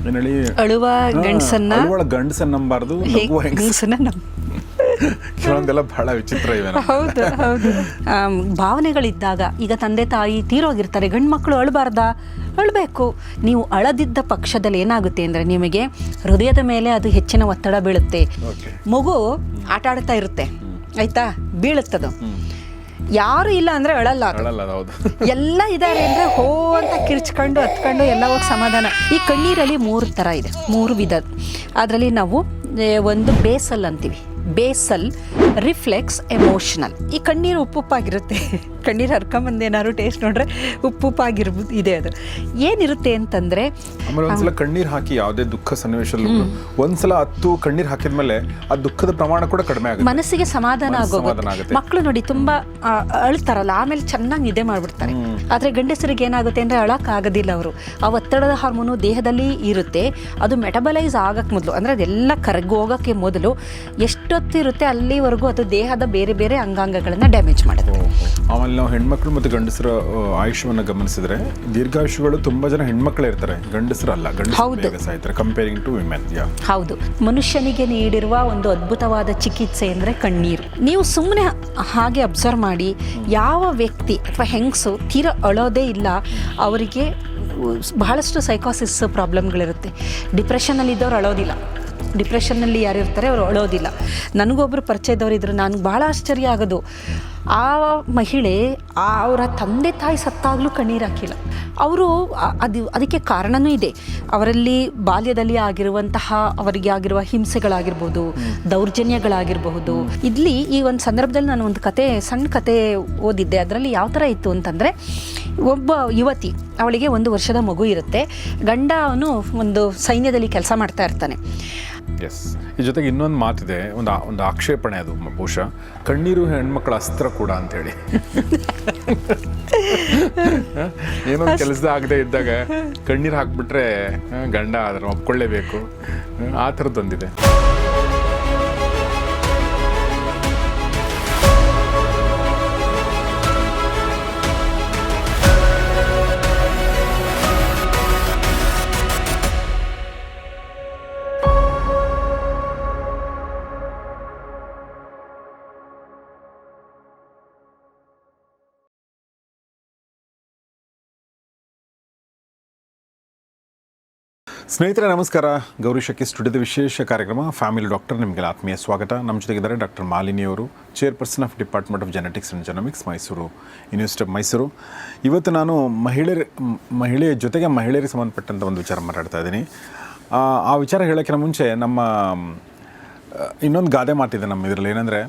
ಏನೇಳಿ ಅಳುವ ಗಂಡಸನ್ನ ನಂಬಾರ್ದು, ಕೆಲವೊಂದೆಲ್ಲ ಬಹಳ ವಿಚಿತ್ರ ಇವೆ. ಹೌದು ಹೌದು. ಭಾವನೆಗಳಿದ್ದಾಗ ಈಗ ತಂದೆ ತಾಯಿ ತೀರೋಗಿರ್ತಾರೆ, ಗಂಡು ಮಕ್ಕಳು ಅಳಬಾರ್ದಾ? ಅಳಬೇಕು. ನೀವು ಅಳದಿದ್ದ ಪಕ್ಷದಲ್ಲಿ ಏನಾಗುತ್ತೆ ಅಂದರೆ ನಿಮಗೆ ಹೃದಯದ ಮೇಲೆ ಅದು ಹೆಚ್ಚಿನ ಒತ್ತಡ ಬೀಳುತ್ತೆ. ಮಗು ಆಟ ಆಡ್ತಾ ಇರುತ್ತೆ, ಆಯ್ತಾ, ಬೀಳುತ್ತದು. ಯಾರು ಇಲ್ಲ ಅಂದರೆ ಅಳಲ್ಲ, ಎಲ್ಲ ಇದ್ದಾರೆ ಅಂದರೆ ಹೋ ಅಂತ ಕಿರ್ಚ್ಕೊಂಡು ಹತ್ಕೊಂಡು ಎಲ್ಲ ಹೋಗಿ ಸಮಾಧಾನ. ಈ ಕಣ್ಣೀರಲ್ಲಿ 3 ಥರ ಇದೆ, 3 ವಿಧ. ಅದರಲ್ಲಿ ನಾವು ಒಂದು ಬೇಸಲ್ ಅಂತೀವಿ, ಬೇಸಲ್, ರಿಫ್ಲೆಕ್ಸ್, ಎಮೋಷನಲ್. ಈ ಕಣ್ಣೀರು ಉಪ್ಪುಪ್ಪಾಗಿರುತ್ತೆ, ಕಣ್ಣೀರು ಹರ್ಕೊಂಬಂದು ಏನಾದ್ರು ಟೇಸ್ಟ್ ನೋಡ್ರೆ ಉಪ್ಪುಪ್ಪಾಗಿರ್ಬೋದು ಇದೆ. ಅದು ಏನಿರುತ್ತೆ ಅಂತಂದರೆ, ಆಮೇಲೆ ಒಂದ್ಸಲ ಕಣ್ಣೀರು ಹಾಕಿ ಯಾವುದೇ ದುಃಖ ಸನ್ನಿವೇಶದಲ್ಲಿ ಒಂದ್ಸಲ 10 ಕಣ್ಣೀರು ಹಾಕಿದ್ಮೇಲೆ ಆ ದುಃಖದ ಪ್ರಮಾಣ ಕೂಡ ಕಡಿಮೆ ಆಗುತ್ತೆ, ಮನಸ್ಸಿಗೆ ಸಮಾಧಾನ ಆಗುತ್ತೆ. ಮಕ್ಕಳು ನೋಡಿ ತುಂಬ ಅಳ್ತಾರಲ್ಲ, ಆಮೇಲೆ ಚೆನ್ನಾಗಿ ನಿದ್ದೆ ಮಾಡಿಬಿಡ್ತಾರೆ. ಆದರೆ ಗಂಡಸರಿಗೆ ಏನಾಗುತ್ತೆ ಅಂದರೆ ಅಳಕ್ಕಾಗೋದಿಲ್ಲ. ಅವರು ಆ ಒತ್ತಡದ ಹಾರ್ಮೋನು ದೇಹದಲ್ಲಿ ಇರುತ್ತೆ, ಅದು ಮೆಟಬಲೈಸ್ ಆಗಕ್ಕೆ ಮೊದಲು, ಅಂದರೆ ಅದೆಲ್ಲ ಕರಗೋಗೋಕ್ಕೆ ಮೊದಲು ಎಷ್ಟೊತ್ತಿರುತ್ತೆ ಅಲ್ಲಿವರೆಗೂ ಅದು ದೇಹದ ಬೇರೆ ಬೇರೆ ಅಂಗಾಂಗಗಳನ್ನು ಡ್ಯಾಮೇಜ್ ಮಾಡುತ್ತೆ. ಆಮೇಲೆ ನಾವು ಹೆಣ್ಮಕ್ಳು ಮತ್ತು ಗಂಡಸರ ಆಯುಷ್ಯವನ್ನು ಗಮನಿಸಿದ್ರೆ ದೀರ್ಘಾಯುಷಗಳು ತುಂಬಾ ಜನ ಹೆಣ್ಮಕ್ಳೇ ಇರ್ತಾರೆ, ಗಂಡಸರು ಅಲ್ಲ. ಗಂಡಸರು ಸಾಯ್ತಾರೆ ಕಂಪೇರಿಂಗ್ ಟು ವಿಮೆನ್. ಹೌದು. ಮನುಷ್ಯನಿಗೆ ನೀಡಿರುವ ಒಂದು ಅದ್ಭುತವಾದ ಚಿಕಿತ್ಸೆ ಅಂದರೆ ಕಣ್ಣೀರು. ನೀವು ಸುಮ್ಮನೆ ಹಾಗೆ ಅಬ್ಸರ್ವ್ ಮಾಡಿ, ಯಾವ ವ್ಯಕ್ತಿ ಅಥವಾ ಹೆಂಗಸು ತೀರ ಅಳೋದೇ ಇಲ್ಲ, ಅವರಿಗೆ ಬಹಳಷ್ಟು ಸೈಕೋಸಿಸ್ ಪ್ರಾಬ್ಲಮ್ಗಳಿರುತ್ತೆ. ಡಿಪ್ರೆಷನ್ನಲ್ಲಿದ್ದವ್ರು ಅಳೋದಿಲ್ಲ, ಡಿಪ್ರೆಷನ್ನಲ್ಲಿ ಯಾರು ಇರ್ತಾರೆ ಅವರು ಅಳೋದಿಲ್ಲ. ನನಗೊಬ್ಬರು ಪರಿಚಯದವ್ರು ಇದ್ರು, ನನಗೆ ಭಾಳ ಆಶ್ಚರ್ಯ ಆಗೋದು, ಆ ಮಹಿಳೆ ಅವರ ತಂದೆ ತಾಯಿ ಸತ್ತಾಗಲೂ ಕಣ್ಣೀರು ಹಾಕಿಲ್ಲ. ಅವರು ಅದಕ್ಕೆ ಕಾರಣವೂ ಇದೆ. ಅವರಲ್ಲಿ ಬಾಲ್ಯದಲ್ಲಿ ಆಗಿರುವಂತಹ ಅವರಿಗೆ ಆಗಿರುವ ಹಿಂಸೆಗಳಾಗಿರ್ಬೋದು, ದೌರ್ಜನ್ಯಗಳಾಗಿರಬಹುದು. ಇಲ್ಲಿ ಈ ಒಂದು ಸಂದರ್ಭದಲ್ಲಿ ನಾನು ಒಂದು ಸಣ್ಣ ಕತೆ ಓದಿದ್ದೆ. ಅದರಲ್ಲಿ ಯಾವ ಥರ ಇತ್ತು ಅಂತಂದರೆ, ಒಬ್ಬ ಯುವತಿ, ಅವಳಿಗೆ 1 ವರ್ಷದ ಮಗು ಇರುತ್ತೆ. ಗಂಡ ಅವನು ಒಂದು ಸೈನ್ಯದಲ್ಲಿ ಕೆಲಸ ಮಾಡ್ತಾ ಇರ್ತಾನೆ. ಎಸ್, ಈ ಜೊತೆಗೆ ಇನ್ನೊಂದು ಮಾತಿದೆ, ಒಂದು ಆಕ್ಷೇಪಣೆ, ಅದು ಬಹುಶಃ ಕಣ್ಣೀರು ಹೆಣ್ಮಕ್ಳ ಅಸ್ತ್ರ ಕೂಡ ಅಂತೇಳಿ. ಏನೊಂದು ಕೆಲಸ ಆಗದೆ ಇದ್ದಾಗ ಕಣ್ಣೀರು ಹಾಕ್ಬಿಟ್ರೆ ಗಂಡ ಅದನ್ನು ಒಪ್ಕೊಳ್ಳೇಬೇಕು, ಆ ಥರದ್ದೊಂದಿದೆ. ಸ್ನೇಹಿತರೆ ನಮಸ್ಕಾರ. ಗೌರಿ ಶಕ್ಕಿ ಸ್ಟುಡಿಯೋದ ವಿಶೇಷ ಕಾರ್ಯಕ್ರಮ ಫ್ಯಾಮಿಲಿ ಡಾಕ್ಟರ್, ನಿಮಗೆಲ್ಲ ಆತ್ಮೀಯ ಸ್ವಾಗತ. ನಮ್ಮ ಜೊತೆಗಿದ್ದಾರೆ ಡಾಕ್ಟರ್ ಮಾಲಿನಿ ಅವರು, chairperson of department of genetics and genomics, university of Mysuru. ಇವತ್ತು ನಾನು ಮಹಿಳೆಯ ಜೊತೆಗೆ ಮಹಿಳೆಯರಿಗೆ ಸಂಬಂಧಪಟ್ಟಂಥ ಒಂದು ವಿಚಾರ ಮಾತಾಡ್ತಾ ಇದ್ದೀನಿ. ಆ ವಿಚಾರ ಹೇಳೋಕ್ಕಿಂತ ಮುಂಚೆ ನಮ್ಮ ಇನ್ನೊಂದು ಗಾದೆ ಮಾತಿದೆ ನಮ್ಮ ಇದರಲ್ಲಿ, ಏನಂದರೆ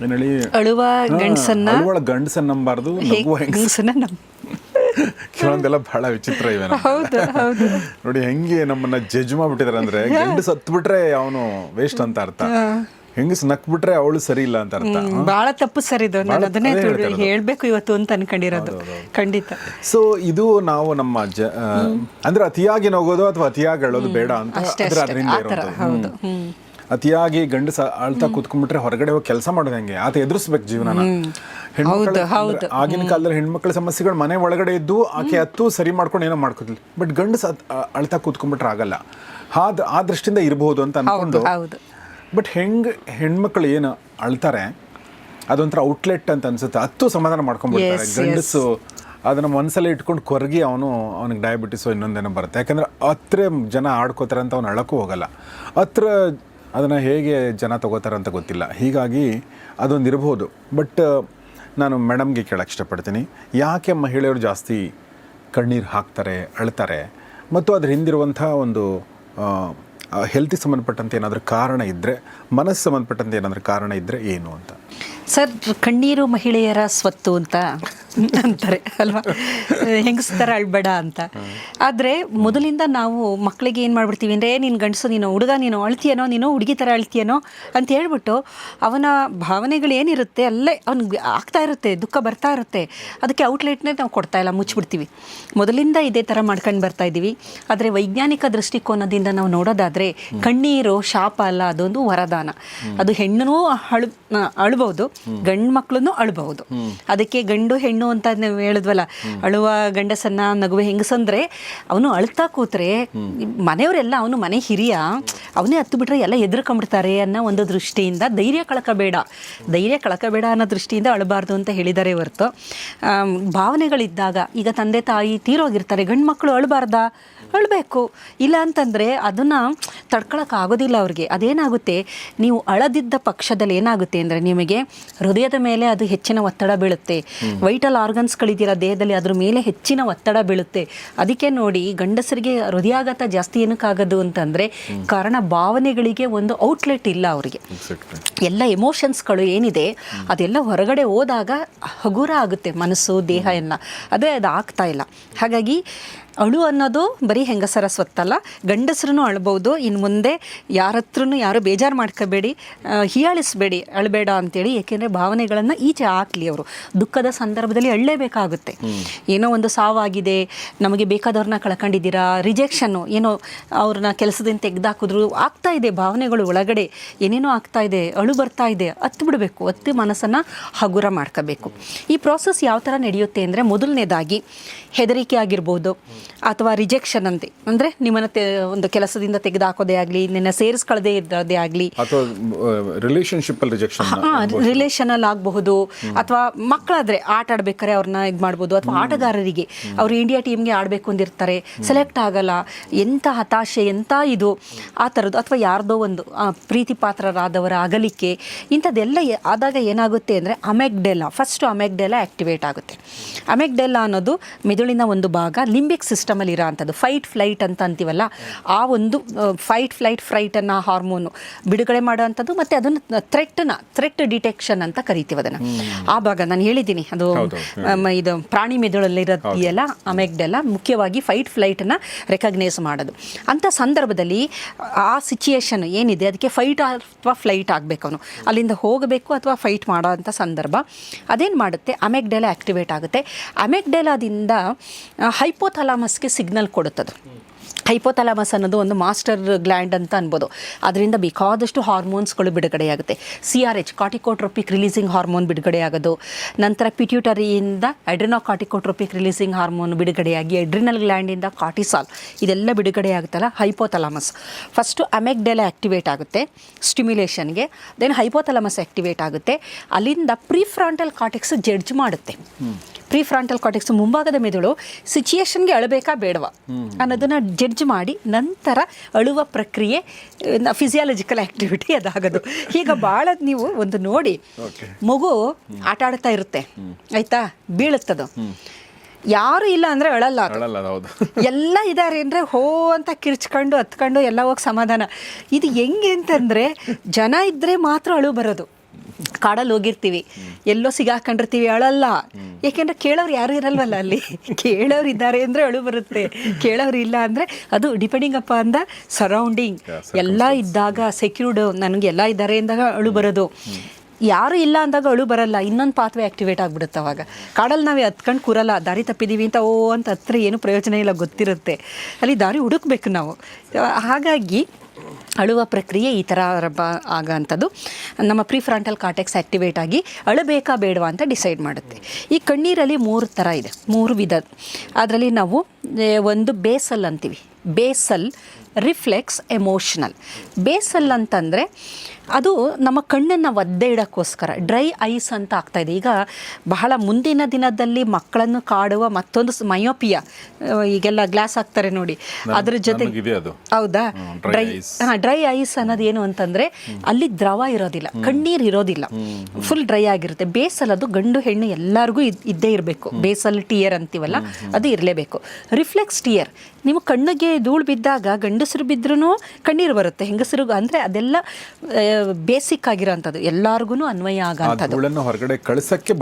ಏನೇಳಿ ಅಳುವ ಗಂಡಸನ್ನ ನಂಬಾರ್ದು, ಕೆಲವೊಂದೆಲ್ಲ ಬಹಳ ವಿಚಿತ್ರ ಇವೆ. ನೋಡಿ ಹೆಂಗೆ ನಮ್ಮನ್ನ ಜಡ್ಜ್ ಮಾಡ್ಬಿಟ್ಟಿದಾರೆ ಅಂದ್ರೆ, ಗಂಡಸ ಹತ್ಬಿಟ್ರೆ ಅವನು ವೇಸ್ಟ್ ಅಂತ ಅರ್ಥ, ಹೆಂಗಸ್ ನಕ್ಬಿಟ್ರೆ ಅವಳು ಸರಿ ಇಲ್ಲ ಅಂತ ಅರ್ಥ. ಬಹಳ ತಪ್ಪು ಸರ್ ಇದು, ಅದನ್ನೇ ಹೇಳ್ಬೇಕು ಇವತ್ತು ಅಂತ ಅನ್ಕೊಂಡಿರೋದು. ಖಂಡಿತ. ಸೊ ಇದು ನಾವು ನಮ್ಮ ಅಂದ್ರೆ ಅತಿಯಾಗಿ ನಗೋದು ಅಥವಾ ಅತಿಯಾಗಿ ಅಳೋದು ಬೇಡ ಅಂತ ಅದರಿಂದ ಇರೋದು. ಅತಿಯಾಗಿ ಗಂಡಸ ಅಳ್ತಾ ಕೂತ್ಕೊಂಡ್ಬಿಟ್ರೆ ಹೊರಗಡೆ ಹೋಗಿ ಕೆಲಸ ಮಾಡೋದು ಹೆಂಗೆ, ಆತ ಎದುರಿಸ್ಬೇಕು ಜೀವನನ. ಆಗಿನ ಕಾಲದಲ್ಲಿ ಹೆಣ್ಮಕ್ಳ ಸಮಸ್ಯೆಗಳು ಮನೆ ಒಳಗಡೆ ಇದ್ದು ಆಕೆ ಹತ್ತು ಸರಿ ಮಾಡ್ಕೊಂಡು ಏನೋ ಮಾಡ್ಕೋತಿಲ್ಲ. ಬಟ್ ಗಂಡಸ ಅಳ್ತಾ ಕೂತ್ಕೊಂಡ್ಬಿಟ್ರೆ ಆಗಲ್ಲ. ಆ ದೃಷ್ಟಿಯಿಂದ ಇರಬಹುದು ಅಂತ ಅನ್ಕೊಂಡು, ಬಟ್ ಹೆಣ್ಮಕ್ಳು ಏನು ಅಳ್ತಾರೆ ಅದೊಂಥರ ಔಟ್ಲೆಟ್ ಅಂತ ಅನ್ಸುತ್ತೆ. ಹತ್ತು ಸಮಾಧಾನ ಮಾಡ್ಕೊಂಡ್ಬಿಡ್ತಾರೆ. ಗಂಡಸು ಅದನ್ನ ಮನಸ್ಸಲ್ಲೇ ಇಟ್ಕೊಂಡು ಕೊರಗಿ ಅವನಿಗೆ ಡಯಾಬಿಟಿಸು ಇನ್ನೊಂದೇನೋ ಬರುತ್ತೆ. ಯಾಕಂದ್ರೆ ಹತ್ರ ಜನ ಆಡ್ಕೋತಾರೆ ಅಂತ ಅವ್ನು ಅಳಕ್ಕೂ ಹೋಗಲ್ಲ. ಹತ್ರ ಅದನ್ನು ಹೇಗೆ ಜನ ತಗೋತಾರೆ ಅಂತ ಗೊತ್ತಿಲ್ಲ. ಹೀಗಾಗಿ ಅದೊಂದು ಇರ್ಬೋದು. ಬಟ್ ನಾನು ಮೇಡಮ್ಗೆ ಕೇಳೋಕ್ಕೆ ಇಷ್ಟಪಡ್ತೀನಿ, ಯಾಕೆ ಮಹಿಳೆಯರು ಜಾಸ್ತಿ ಕಣ್ಣೀರು ಹಾಕ್ತಾರೆ, ಅಳ್ತಾರೆ, ಮತ್ತು ಅದ್ರ ಹಿಂದಿರುವಂಥ ಒಂದು ಹೆಲ್ತಿಗೆ ಸಂಬಂಧಪಟ್ಟಂತೆ ಏನಾದರೂ ಕಾರಣ ಇದ್ದರೆ, ಮನಸ್ಸು ಸಂಬಂಧಪಟ್ಟಂತೆ ಏನಾದರೂ ಕಾರಣ ಇದ್ದರೆ ಏನು ಅಂತ. ಸರ್, ಕಣ್ಣೀರು ಮಹಿಳೆಯರ ಸ್ವತ್ತು ಅಂತ ಅಂತಾರೆ ಅಲ್ವಾ, ಹೆಂಗಸ್ತರ ಅಳ್ಬೇಡ ಅಂತ. ಆದರೆ ಮೊದಲಿಂದ ನಾವು ಮಕ್ಕಳಿಗೆ ಏನು ಮಾಡ್ಬಿಡ್ತೀವಿ ಅಂದರೆ, ನೀನು ಗಂಡಸು, ನೀನು ಹುಡುಗ, ನೀನು ಅಳ್ತೀಯನೋ, ನೀನು ಹುಡುಗಿ ಥರ ಅಳ್ತೀಯನೋ ಅಂತ ಹೇಳ್ಬಿಟ್ಟು ಅವನ ಭಾವನೆಗಳು ಏನಿರುತ್ತೆ ಅಲ್ಲೇ ಅವ್ನಿಗೆ ಆಗ್ತಾ ಇರುತ್ತೆ, ದುಃಖ ಬರ್ತಾ ಇರುತ್ತೆ, ಅದಕ್ಕೆ ಔಟ್ಲೆಟ್ನೇ ನಾವು ಕೊಡ್ತಾ ಇಲ್ಲ, ಮುಚ್ಚಿಬಿಡ್ತೀವಿ. ಮೊದಲಿಂದ ಇದೇ ಥರ ಮಾಡ್ಕೊಂಡು ಬರ್ತಾ ಇದ್ದೀವಿ. ಆದರೆ ವೈಜ್ಞಾನಿಕ ದೃಷ್ಟಿಕೋನದಿಂದ ನಾವು ನೋಡೋದಾದರೆ ಕಣ್ಣೀರು ಶಾಪ ಅಲ್ಲ, ಅದೊಂದು ವರದಾನ. ಅದು ಹೆಣ್ಣೂ ಅಳ್ಬೋದು, ಗಂಡು ಮಕ್ಕಳನ್ನು ಅಳಬಹುದು. ಅದಕ್ಕೆ ಗಂಡು ಹೆಣ್ಣು ಅಂತ ನಾವು ಹೇಳಿದ್ವಲ್ಲ, ಅಳುವ ಗಂಡಸನ್ನ ನಗುವೆ ಹೆಂಗಸಂದ್ರೆ ಅವನು ಅಳ್ತಾ ಕೂತ್ರೆ ಮನೆಯವರೆಲ್ಲ ಅವನು ಮನೆ ಹಿರಿಯ, ಅವನೇ ಹತ್ತು ಬಿಟ್ರೆ ಎಲ್ಲ ಎದುರ್ಕೊಂಡ್ಬಿಡ್ತಾರೆ ಅನ್ನೋ ಒಂದು ದೃಷ್ಟಿಯಿಂದ ಧೈರ್ಯ ಕಳಕಬೇಡ ಅನ್ನೋ ದೃಷ್ಟಿಯಿಂದ ಅಳಬಾರ್ದು ಅಂತ ಹೇಳಿದ್ದಾರೆ ಹೊರತು, ಭಾವನೆಗಳಿದ್ದಾಗ ಈಗ ತಂದೆ ತಾಯಿ ತೀರೋಗಿರ್ತಾರೆ, ಗಂಡು ಮಕ್ಕಳು ಅಳಬಾರ್ದಾ? ಅಳಬೇಕು. ಇಲ್ಲ ಅಂತಂದರೆ ಅದನ್ನು ತಡ್ಕೊಳಕ್ಕಾಗೋದಿಲ್ಲ ಅವ್ರಿಗೆ. ಅದೇನಾಗುತ್ತೆ, ನೀವು ಅಳದಿದ್ದ ಪಕ್ಷದಲ್ಲಿ ಏನಾಗುತ್ತೆ ಅಂದರೆ ನಿಮಗೆ ಹೃದಯದ ಮೇಲೆ ಅದು ಹೆಚ್ಚಿನ ಒತ್ತಡ ಬೀಳುತ್ತೆ, ವೈಟಲ್ ಆರ್ಗನ್ಸ್ಗಳಿದ್ದೀರ ದೇಹದಲ್ಲಿ ಅದ್ರ ಮೇಲೆ ಹೆಚ್ಚಿನ ಒತ್ತಡ ಬೀಳುತ್ತೆ. ಅದಕ್ಕೆ ನೋಡಿ ಗಂಡಸರಿಗೆ ಹೃದಯಾಘಾತ ಜಾಸ್ತಿ ಏನಕ್ಕಾಗೋದು ಅಂತಂದರೆ ಕಾರಣ ಭಾವನೆಗಳಿಗೆ ಒಂದು ಔಟ್ಲೆಟ್ ಇಲ್ಲ ಅವರಿಗೆ. ಎಲ್ಲ ಎಮೋಷನ್ಸ್ಗಳು ಏನಿದೆ ಅದೆಲ್ಲ ಹೊರಗಡೆ ಹೋದಾಗ ಹಗುರ ಆಗುತ್ತೆ ಮನಸ್ಸು ದೇಹ ಎಲ್ಲ, ಅದೇ ಅದು ಆಗ್ತಾ ಇಲ್ಲ. ಹಾಗಾಗಿ ಅಳು ಅನ್ನೋದು ಬರೀ ಹೆಂಗಸರ ಸ್ವತ್ತಲ್ಲ, ಗಂಡಸರೂ ಅಳ್ಬೋದು. ಇನ್ನು ಮುಂದೆ ಯಾರ ಹತ್ರನೂ ಯಾರು ಬೇಜಾರು ಮಾಡ್ಕೋಬೇಡಿ, ಹೀಯಾಳಿಸ್ಬೇಡಿ, ಅಳಬೇಡ ಅಂತೇಳಿ. ಏಕೆಂದರೆ ಭಾವನೆಗಳನ್ನು ಈಚೆ ಹಾಕ್ಲಿ ಅವರು. ದುಃಖದ ಸಂದರ್ಭದಲ್ಲಿ ಅಳ್ಳೇಬೇಕಾಗುತ್ತೆ. ಏನೋ ಒಂದು ಸಾವಾಗಿದೆ, ನಮಗೆ ಬೇಕಾದವ್ರನ್ನ ಕಳ್ಕೊಂಡಿದ್ದೀರಾ, ರಿಜೆಕ್ಷನ್ನು, ಏನೋ ಅವ್ರನ್ನ ಕೆಲಸದಿಂದ ತೆಗೆದಾಕಿದ್ರು, ಆಗ್ತಾ ಇದೆ ಭಾವನೆಗಳು ಒಳಗಡೆ ಏನೇನೋ ಆಗ್ತಾ ಇದೆ, ಅಳು ಬರ್ತಾ ಇದೆ, ಹತ್ತು ಬಿಡಬೇಕು, ಹತ್ತಿ ಮನಸ್ಸನ್ನು ಹಗುರ ಮಾಡ್ಕೋಬೇಕು. ಈ ಪ್ರೋಸೆಸ್ ಯಾವ ಥರ ನಡೆಯುತ್ತೆ ಅಂದರೆ, ಮೊದಲನೇದಾಗಿ ಹೆದರಿಕೆ ಆಗಿರ್ಬೋದು, ಅಥವಾ ರಿಜೆಕ್ಷನ್ ಅಂತೆ ಅಂದರೆ ನಿಮ್ಮನ್ನು ಒಂದು ಕೆಲಸದಿಂದ ತೆಗೆದುಹಾಕೋದೇ ಆಗಲಿ, ನಿನ್ನ ಸೇರಿಸ್ಕೊಳ್ಳದೆ ಇರೋದೇ ಆಗಲಿ, ಅಥವಾ ರಿಲೇಷನಲ್ಲಿ ಆಗಬಹುದು, ಅಥವಾ ಮಕ್ಕಳಾದರೆ ಆಟ ಆಡ್ಬೇಕಾರೆ ಅವ್ರನ್ನ ಇದು ಮಾಡ್ಬೋದು, ಅಥವಾ ಆಟಗಾರರಿಗೆ ಅವರು ಇಂಡಿಯಾ ಟೀಮ್ಗೆ ಆಡಬೇಕು ಅಂದಿರ್ತಾರೆ, ಸೆಲೆಕ್ಟ್ ಆಗಲ್ಲ, ಎಂಥ ಹತಾಶೆ, ಎಂಥ ಇದು ಆ ಥರದ್ದು, ಅಥವಾ ಯಾರ್ದೋ ಒಂದು ಪ್ರೀತಿ ಪಾತ್ರರಾದವರ ಅಗಲಿಕೆ, ಇಂಥದ್ದೆಲ್ಲ ಆದಾಗ ಏನಾಗುತ್ತೆ ಅಂದರೆ ಫಸ್ಟು ಅಮೆಗ್ಡೆಲಾ ಆ್ಯಕ್ಟಿವೇಟ್ ಆಗುತ್ತೆ. ಅಮೆಗ್ಡೆಲಾ ಅನ್ನೋದು ಮೆದುಳಿನ ಒಂದು ಭಾಗ, ಲಿಂಬಿಕ್ ಸಿಸ್ಟಮಲ್ಲಿ ಇರೋ ಅಂಥದ್ದು. ಫೈಟ್ ಫ್ಲೈಟ್ ಅಂತ ಅಂತೀವಲ್ಲ, ಆ ಒಂದು ಫೈಟ್ ಫ್ಲೈಟ್ ಫ್ರೈಟನ್ನು ಹಾರ್ಮೋನು ಬಿಡುಗಡೆ ಮಾಡೋ ಅಂಥದ್ದು. ಮತ್ತು ಅದನ್ನು ಥ್ರೆಟ್ ಡಿಟೆಕ್ಷನ್ ಅಂತ ಕರಿತೀವಿ ಅದನ್ನು. ಆ ಭಾಗ ನಾನು ಹೇಳಿದ್ದೀನಿ, ಅದು ಇದು ಪ್ರಾಣಿ ಮೆದುಳಲ್ಲಿರೋದಿಲ್ಲ ಅಮೆಗ್ಡೆಲಾ, ಮುಖ್ಯವಾಗಿ ಫೈಟ್ ಫ್ಲೈಟನ್ನು ರೆಕಗ್ನೈಸ್ ಮಾಡೋದು. ಅಂಥ ಸಂದರ್ಭದಲ್ಲಿ ಆ ಸಿಚುಯೇಷನ್ ಏನಿದೆ ಅದಕ್ಕೆ ಫೈಟ್ ಅಥವಾ ಫ್ಲೈಟ್ ಆಗಬೇಕು, ಅವನು ಅಲ್ಲಿಂದ ಹೋಗಬೇಕು ಅಥವಾ ಫೈಟ್ ಮಾಡೋ ಅಂಥ ಸಂದರ್ಭ. ಅದೇನು ಮಾಡುತ್ತೆ, ಅಮೆಗ್ಡೆಲಾ ಆ್ಯಕ್ಟಿವೇಟ್ ಆಗುತ್ತೆ. ಅಮೆಗ್ಡೆಲಾದಿಂದ ಹೈಪೋಥಾಲಮಸ್ಗೆ ಸಿಗ್ನಲ್ ಕೊಡುತ್ತದೆ. ಹೈಪೋಥಾಲಮಸ್ ಅನ್ನೋದು ಒಂದು ಮಾಸ್ಟರ್ ಗ್ಲ್ಯಾಂಡ್ ಅಂತ ಅನ್ಬೋದು. ಅದರಿಂದ ಬೇಕಾದಷ್ಟು ಹಾರ್ಮೋನ್ಸ್ಗಳು ಬಿಡುಗಡೆಯಾಗುತ್ತೆ. CRH ಕಾರ್ಟಿಕೋಟ್ರೋಪಿಕ್ ರಿಲೀಸಿಂಗ್ ಹಾರ್ಮೋನ್ ಬಿಡುಗಡೆಯಾಗೋದು, ನಂತರ ಪಿಟ್ಯೂಟರಿಯಿಂದ ಅಡ್ರಿನೋಕಾರ್ಟಿಕೋಟ್ರೋಪಿಕ್ ರಿಲೀಸಿಂಗ್ ಹಾರ್ಮೋನ್ ಬಿಡುಗಡೆಯಾಗಿ ಅಡ್ರಿನಲ್ ಗ್ಲ್ಯಾಂಡಿಂದ ಕಾರ್ಟಿಸಾಲ್, ಇದೆಲ್ಲ ಬಿಡುಗಡೆಯಾಗುತ್ತಲ್ಲ ಹೈಪೋಥಾಲಮಸ್. ಫಸ್ಟು ಅಮೆಗ್ಡೆಲಾ ಆ್ಯಕ್ಟಿವೇಟ್ ಆಗುತ್ತೆ ಸ್ಟಿಮ್ಯುಲೇಷನ್ಗೆ, ದೆನ್ ಹೈಪೋಥಾಲಮಸ್ ಆ್ಯಕ್ಟಿವೇಟ್ ಆಗುತ್ತೆ. ಅಲ್ಲಿಂದ ಪ್ರಿಫ್ರಾಂಟಲ್ ಕಾರ್ಟೆಕ್ಸ್ ಜಡ್ಜ್ ಮಾಡುತ್ತೆ. ಪ್ರಿಫ್ರಾಂಟಲ್ ಕಾರ್ಟೆಕ್ಸ್ ಮುಂಭಾಗದ ಮೆದುಳು ಸಿಚುಯೇಷನ್ಗೆ ಅಳಬೇಕಾ ಬೇಡವಾ ಅನ್ನೋದನ್ನು ಜಡ್ಜ್ ಮಾಡಿ ನಂತರ ಅಳುವ ಪ್ರಕ್ರಿಯೆ, ಫಿಸಿಯಾಲಜಿಕಲ್ ಆ್ಯಕ್ಟಿವಿಟಿ ಅದಾಗೋದು. ಈಗ ಭಾಳ ನೀವು ಒಂದು ನೋಡಿ, ಮಗು ಆಟ ಆಡ್ತಾ ಇರುತ್ತೆ ಆಯಿತಾ, ಬೀಳುತ್ತದು, ಯಾರು ಇಲ್ಲ ಅಂದರೆ ಅಳಲ್ಲ, ಎಲ್ಲ ಇದ್ದಾರೆ ಅಂದರೆ ಹೋ ಅಂತ ಕಿರ್ಚ್ಕೊಂಡು ಹತ್ಕೊಂಡು ಎಲ್ಲ ಹೋಗಿ ಸಮಾಧಾನ. ಇದು ಹೆಂಗೆ ಅಂತಂದರೆ ಜನ ಇದ್ದರೆ ಮಾತ್ರ ಅಳು ಬರೋದು. ಕಾಡಲ್ಲಿ ಹೋಗಿರ್ತೀವಿ, ಎಲ್ಲೋ ಸಿಗಾಕೊಂಡಿರ್ತೀವಿ, ಅಳಲ್ಲ. ಏಕೆಂದರೆ ಕೇಳೋರು ಯಾರು ಇರಲ್ವಲ್ಲ ಅಲ್ಲಿ. ಕೇಳೋರು ಇದ್ದಾರೆ ಅಂದರೆ ಅಳು ಬರುತ್ತೆ, ಕೇಳೋರು ಇಲ್ಲ ಅಂದರೆ ಅದು depending up on the surrounding. ಎಲ್ಲ ಇದ್ದಾಗ ಸೆಕ್ಯೂರ್ಡ್, ನನಗೆ ಎಲ್ಲ ಇದ್ದಾರೆ ಅಂದಾಗ ಅಳು ಬರೋದು. ಯಾರು ಇಲ್ಲ ಅಂದಾಗ ಅಳು ಬರಲ್ಲ, ಇನ್ನೊಂದು ಪಾತ್ವೆ ಆ್ಯಕ್ಟಿವೇಟ್ ಆಗಿಬಿಡುತ್ತೆ. ಅವಾಗ ಕಾಡಲ್ಲಿ ನಾವೇ ಹತ್ಕೊಂಡು ಕೂರಲ್ಲ, ದಾರಿ ತಪ್ಪಿದ್ದೀವಿ ಅಂತ ಅಂತ ಹತ್ರ ಏನು ಪ್ರಯೋಜನ ಇಲ್ಲ, ಗೊತ್ತಿರುತ್ತೆ. ಅಲ್ಲಿ ದಾರಿ ಹುಡುಕ್ಬೇಕು ನಾವು. ಹಾಗಾಗಿ ಅಳುವ ಪ್ರಕ್ರಿಯೆ ಈ ಥರ ಆಗೋಂಥದ್ದು. ನಮ್ಮ ಪ್ರಿಫ್ರಾಂಟಲ್ ಕಾರ್ಟೆಕ್ಸ್ ಆ್ಯಕ್ಟಿವೇಟ್ ಆಗಿ ಅಳಬೇಕಾ ಬೇಡವಾ ಅಂತ ಡಿಸೈಡ್ ಮಾಡುತ್ತೆ. ಈ ಕಣ್ಣೀರಲ್ಲಿ 3 ಥರ ಇದೆ, 3 ವಿಧ. ಅದರಲ್ಲಿ ನಾವು ಒಂದು ಬೇಸಲ್ ಅಂತೀವಿ, ಬೇಸಲ್, ರಿಫ್ಲೆಕ್ಸ್, ಎಮೋಷ್ನಲ್. ಬೇಸಲ್ ಅಂತಂದರೆ ಅದು ನಮ್ಮ ಕಣ್ಣನ್ನು ಒದ್ದೆ ಇಡೋಕ್ಕೋಸ್ಕರ, ಡ್ರೈ ಐಸ್ ಅಂತ ಆಗ್ತಾಯಿದೆ. ಈಗ ಬಹಳ ಮುಂದಿನ ದಿನದಲ್ಲಿ ಮಕ್ಕಳನ್ನು ಕಾಡುವ ಮತ್ತೊಂದು ಮಯೋಪಿಯಾ, ಈಗೆಲ್ಲ ಗ್ಲಾಸ್ ಹಾಕ್ತಾರೆ ನೋಡಿ, ಅದ್ರ ಜೊತೆಗೆ ಹೌದಾ, ಡ್ರೈ ಐಸ್ ಅನ್ನೋದು ಏನು ಅಂತಂದರೆ ಅಲ್ಲಿ ದ್ರವ ಇರೋದಿಲ್ಲ, ಕಣ್ಣೀರು ಇರೋದಿಲ್ಲ, ಫುಲ್ ಡ್ರೈ ಆಗಿರುತ್ತೆ. ಬೇಸಲ್ ಅದು ಗಂಡು ಹೆಣ್ಣು ಎಲ್ಲರಿಗೂ ಇದ್ದೇ ಇರಬೇಕು. ಬೇಸಲ್ ಟಿಯರ್ ಅಂತೀವಲ್ಲ, ಅದು ಇರಲೇಬೇಕು. ರಿಫ್ಲೆಕ್ಸ್ ಟಿಯರ್, ನೀವು ಕಣ್ಣಿಗೆ ಧೂಳು ಬಿದ್ದಾಗ ಗಂಡಸರು ಬಿದ್ರೂ ಕಣ್ಣೀರು ಬರುತ್ತೆ, ಹೆಂಗಸರಿಗೂ. ಅಂದರೆ ಅದೆಲ್ಲ ಬೇಸಿಕ್ ಆಗಿರೋಂಥದ್ದು, ಎಲ್ಲರಿಗೂ ಅನ್ವಯ ಆಗೋಂಥದ್ದು. ಹೊರಗಡೆ